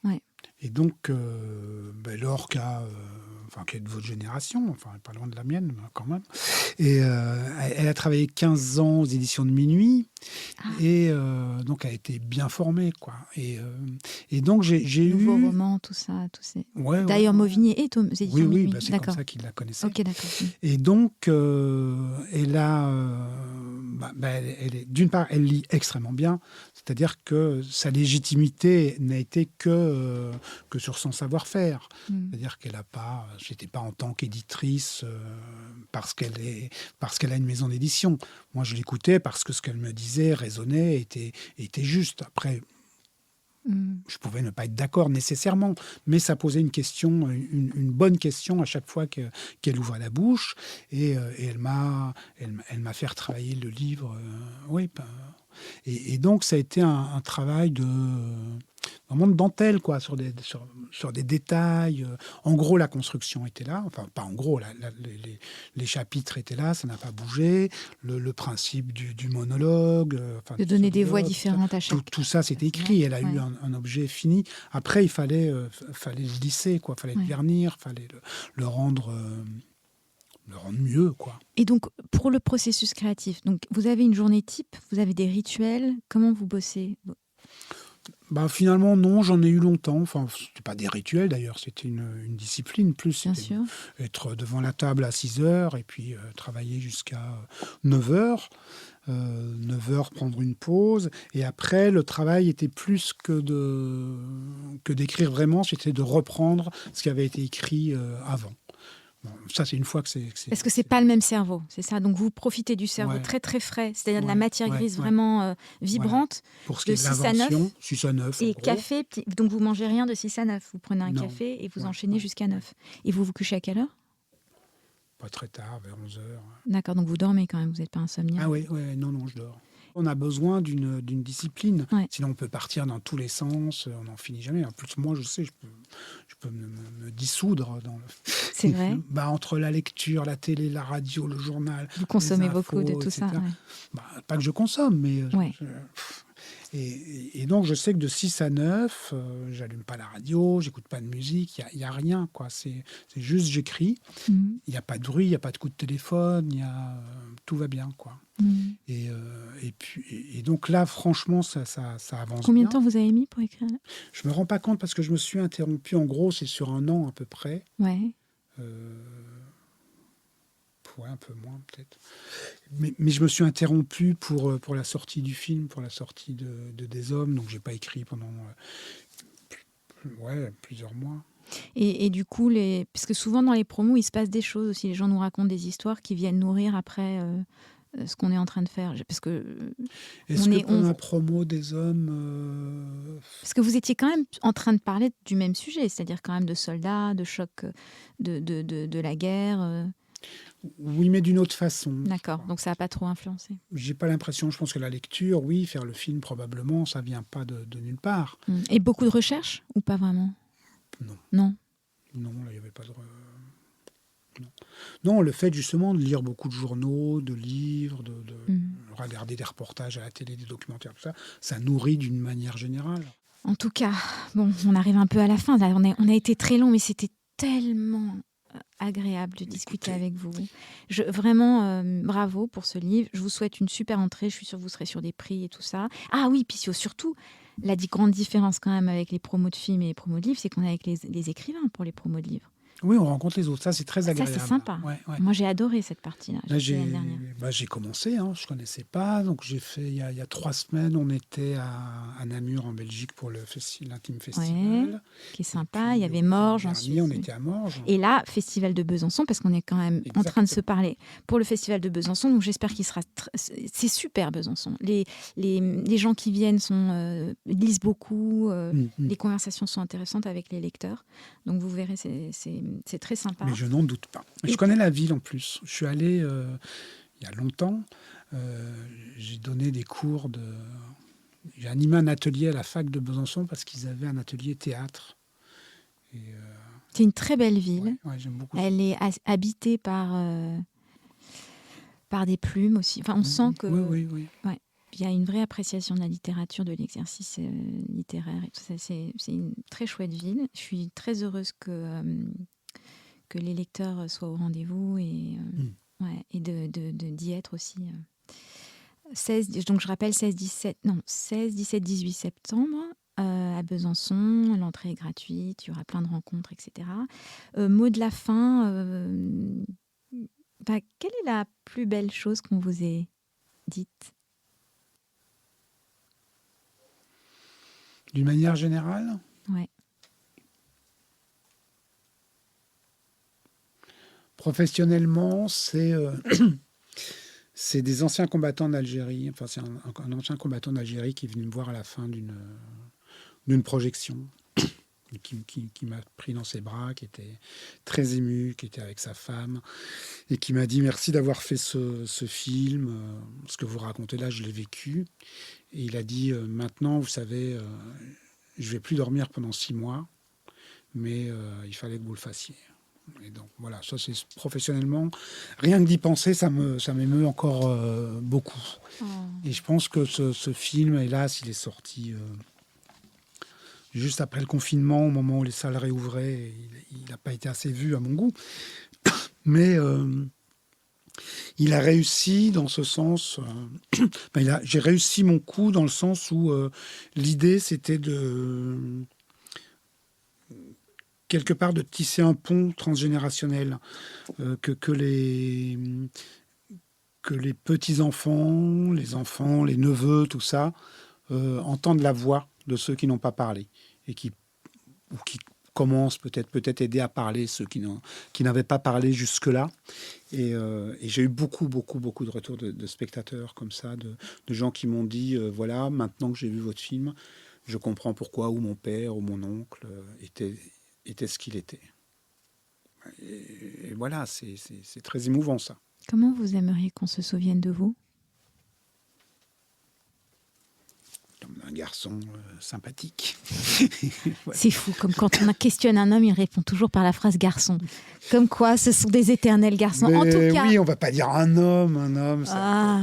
Ouais. Et donc, Laure qui est de votre génération, pas loin de la mienne quand même. Et elle a travaillé 15 ans aux éditions de Minuit. Et donc, elle a été bien formée, quoi. Et donc, j'ai eu... Nouveau roman, tout ça, tous ces... D'ailleurs, Mauvigné est aux éditions de Minuit. Oui, c'est comme ça qu'il la connaissait. Ok, d'accord. Et donc, elle est, d'une part, elle lit extrêmement bien. C'est-à-dire que sa légitimité n'a été que sur son savoir-faire. C'est-à-dire qu'elle n'a pas... J'étais pas en tant qu'éditrice parce qu'elle a une maison d'édition. Moi, je l'écoutais parce que ce qu'elle me disait résonnait, était juste. Après, je pouvais ne pas être d'accord nécessairement, mais ça posait une question, une bonne question à chaque fois qu'elle ouvrait la bouche. Et elle m'a fait retravailler le livre. Et donc, ça a été un travail vraiment de dentelle, quoi, sur des détails. En gros, la construction était là. Enfin, pas en gros, les chapitres étaient là, ça n'a pas bougé. Le principe du monologue. De donner des voix différentes à chaque. Tout ça, c'était écrit. Elle a eu un objet fini. Après, il fallait le lisser, quoi. Il fallait le vernir, il fallait le rendre mieux, quoi. Et donc, pour le processus créatif, donc, vous avez une journée type, vous avez des rituels, comment vous bossez? Finalement, non, j'en ai eu longtemps. C'était pas des rituels, d'ailleurs, c'était une discipline. Plus, bien sûr. Être devant la table à 6 heures et puis travailler jusqu'à 9 heures. 9 heures, prendre une pause. Et après, le travail était plus que d'écrire vraiment, c'était de reprendre ce qui avait été écrit avant. Bon, ça, c'est une fois que c'est... Parce que c'est pas le même cerveau, c'est ça. Donc, vous profitez du cerveau très, très frais, c'est-à-dire de la matière grise vraiment vibrante, pour ce qui de est 6 à 9. 6 à 9. Et café, donc vous mangez rien de 6 à 9. Vous prenez un café et vous enchaînez jusqu'à 9. Et vous vous couchez à quelle heure? Pas très tard, vers 11 heures. D'accord, donc vous dormez quand même, vous n'êtes pas insomniaque. Ah oui, non, je dors. On a besoin d'une discipline, sinon on peut partir dans tous les sens, on n'en finit jamais. En plus, moi, je sais, je peux me dissoudre dans le... C'est vrai. Entre la lecture, la télé, la radio, le journal. Vous consommez infos, beaucoup de tout etc. ça. Pas que je consomme, mais... Et donc, je sais que de 6 à 9, j'allume pas la radio, j'écoute pas de musique, il n'y a rien, quoi. C'est juste j'écris. Il n'y a pas de bruit, il n'y a pas de coup de téléphone, tout va bien, quoi. Et donc là, franchement, ça avance. Combien bien. de temps vous avez mis pour écrire? Je me rends pas compte parce que je me suis interrompu. En gros, c'est sur 1 an à peu près. Ouais. Un peu moins peut-être. Mais je me suis interrompu pour la sortie du film, pour la sortie de Des Hommes. Donc, j'ai pas écrit pendant plusieurs mois. Et du coup, parce que souvent dans les promos, il se passe des choses aussi. Les gens nous racontent des histoires qui viennent nourrir après ce qu'on est en train de faire. Parce que, Est-ce que pendant la promo des hommes... Parce que vous étiez quand même en train de parler du même sujet, c'est-à-dire quand même de soldats, de chocs de la guerre. Oui, mais d'une autre façon. D'accord, donc ça n'a pas trop influencé. J'ai pas l'impression, je pense que la lecture, oui, faire le film, probablement, ça vient pas de nulle part. Et beaucoup de recherches ou pas vraiment? Non. Non. Non, là, il n'y avait pas de... Non, le fait justement de lire beaucoup de journaux, de livres, de regarder des reportages à la télé, des documentaires, tout ça, ça nourrit d'une manière générale. En tout cas, bon, on arrive un peu à la fin. Là, on a été très long, mais c'était tellement agréable de discuter avec vous. Vraiment, bravo pour ce livre. Je vous souhaite une super entrée. Je suis sûre que vous serez sur des prix et tout ça. Ah oui, puis surtout, la grande différence quand même avec les promos de films et les promos de livres, c'est qu'on est avec les écrivains pour les promos de livres. Oui, on rencontre les autres. Ça, c'est très agréable. Ça, c'est sympa. Ouais. Moi, j'ai adoré cette partie-là. J'ai commencé, je ne connaissais pas. Donc, j'ai fait, il y a 3 semaines, on était à Namur, en Belgique, pour l'Intime Festival. Qui est sympa. Puis, il y avait Morges ensuite. On était à Morges. Et là, Festival de Besançon, parce qu'on est quand même en train de se parler pour le Festival de Besançon. Donc, j'espère qu'il sera... C'est super, Besançon. Les gens qui viennent lisent beaucoup. Les conversations sont intéressantes avec les lecteurs. Donc, vous verrez, c'est très sympa. Mais je n'en doute pas. Je connais la ville en plus. Je suis allé il y a longtemps. J'ai donné des cours J'ai animé un atelier à la fac de Besançon parce qu'ils avaient un atelier théâtre. C'est une très belle ville. Ouais, j'aime beaucoup. Elle est habitée par des plumes aussi. Enfin, on sent que... Oui. Ouais. Il y a une vraie appréciation de la littérature, de l'exercice littéraire. Et tout ça. C'est une très chouette ville. Je suis très heureuse que les lecteurs soient au rendez-vous et d'y être aussi. 16, donc je rappelle 16, 17, 18 septembre à Besançon. L'entrée est gratuite, il y aura plein de rencontres, etc. Mot de la fin, quelle est la plus belle chose qu'on vous ait dite? D'une manière générale ? Ouais. Professionnellement, c'est des anciens combattants d'Algérie. Enfin, c'est un ancien combattant d'Algérie qui est venu me voir à la fin d'une projection, qui m'a pris dans ses bras, qui était très ému, qui était avec sa femme, et qui m'a dit merci d'avoir fait ce film. Ce que vous racontez là, je l'ai vécu. Et il a dit maintenant, vous savez, je ne vais plus dormir pendant 6 mois, mais il fallait que vous le fassiez. Et donc voilà, ça c'est professionnellement, rien que d'y penser, ça m'émeut encore beaucoup. Et je pense que ce film, hélas, il est sorti juste après le confinement, au moment où les salles réouvraient. Il n'a pas été assez vu à mon goût, mais il a réussi dans ce sens. J'ai réussi mon coup dans le sens où l'idée c'était quelque part de tisser un pont transgénérationnel, que les petits-enfants, les neveux, tout ça, entendent la voix de ceux qui n'ont pas parlé et qui commencent peut-être aider à parler ceux qui n'avaient pas parlé jusque-là. Et j'ai eu beaucoup de retours de spectateurs comme ça, de gens qui m'ont dit voilà, maintenant que j'ai vu votre film, je comprends pourquoi ou mon père ou mon oncle était ce qu'il était. Et voilà, c'est très émouvant, ça. Comment vous aimeriez qu'on se souvienne de vous? Comme un garçon sympathique. Ouais. C'est fou, comme quand on questionne un homme, il répond toujours par la phrase garçon. Comme quoi, ce sont des éternels garçons. Mais en tout cas, oui, on va pas dire un homme. Ça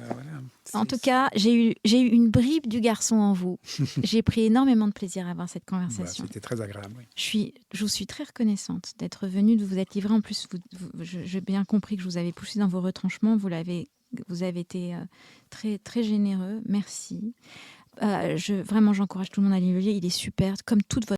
voilà. En tout cas, j'ai eu une bribe du garçon en vous. J'ai pris énormément de plaisir à avoir cette conversation. C'était très agréable. Oui. Je vous suis très reconnaissante d'être venue, de vous être livrée. En plus, j'ai bien compris que je vous avais poussé dans vos retranchements. Vous avez été très, très généreux. Merci. Vraiment, j'encourage tout le monde à lire le livre. Il est super, comme toute votre